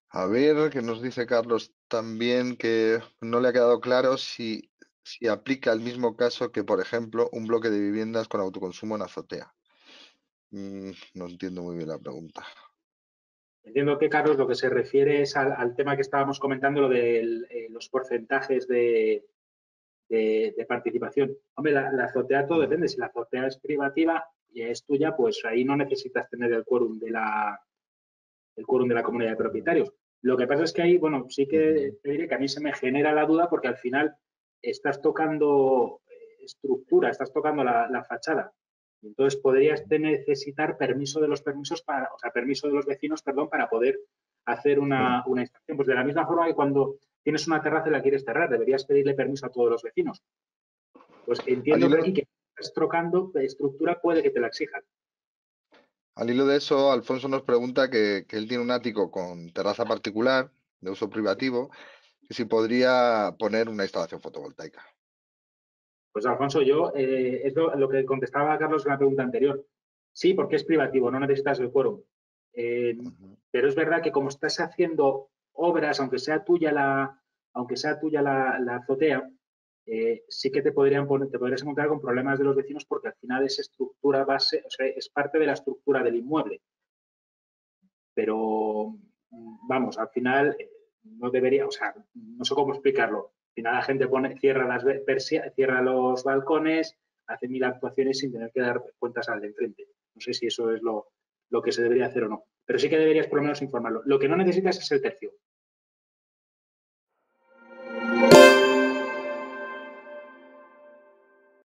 A ver, que nos dice Carlos también que no le ha quedado claro si aplica el mismo caso que, por ejemplo, un bloque de viviendas con autoconsumo en azotea. No entiendo muy bien la pregunta. Entiendo que, Carlos, lo que se refiere es al tema que estábamos comentando, lo de los porcentajes de participación. Hombre, la azotea todo Ujú, depende. Si la azotea es privativa y es tuya, pues ahí no necesitas tener el quórum de la comunidad de ujú, propietarios. Lo que pasa es que ahí, bueno, sí que ujú, te diré que a mí se me genera la duda porque al final estás tocando estructura, estás tocando la fachada. Entonces podrías necesitar permiso de los permisos para, o sea, permiso de los vecinos, perdón, para poder hacer ujú. una instalación. Pues de la misma forma que cuando tienes una terraza y la quieres cerrar, deberías pedirle permiso a todos los vecinos. Pues Al entiendo que hilo, aquí que estás trocando estructura puede que te la exijan. al hilo de eso, Alfonso nos pregunta que él tiene un ático con terraza particular de uso privativo, que si podría poner una instalación fotovoltaica. Pues Alfonso, yo es lo que contestaba a Carlos en la pregunta anterior. Sí, porque es privativo, no necesitas el quórum. Eh, Ujú, pero es verdad que como estás haciendo obras, aunque sea tuya la azotea, sí que te podrías encontrar con problemas de los vecinos porque al final es estructura base, o sea, es parte de la estructura del inmueble. Pero vamos, al final no debería, o sea, no sé cómo explicarlo. Al final la gente cierra los balcones, hace mil actuaciones sin tener que dar cuentas al de enfrente. No sé si eso es lo que se debería hacer o no. Pero sí que deberías por lo menos informarlo. Lo que no necesitas es el tercio.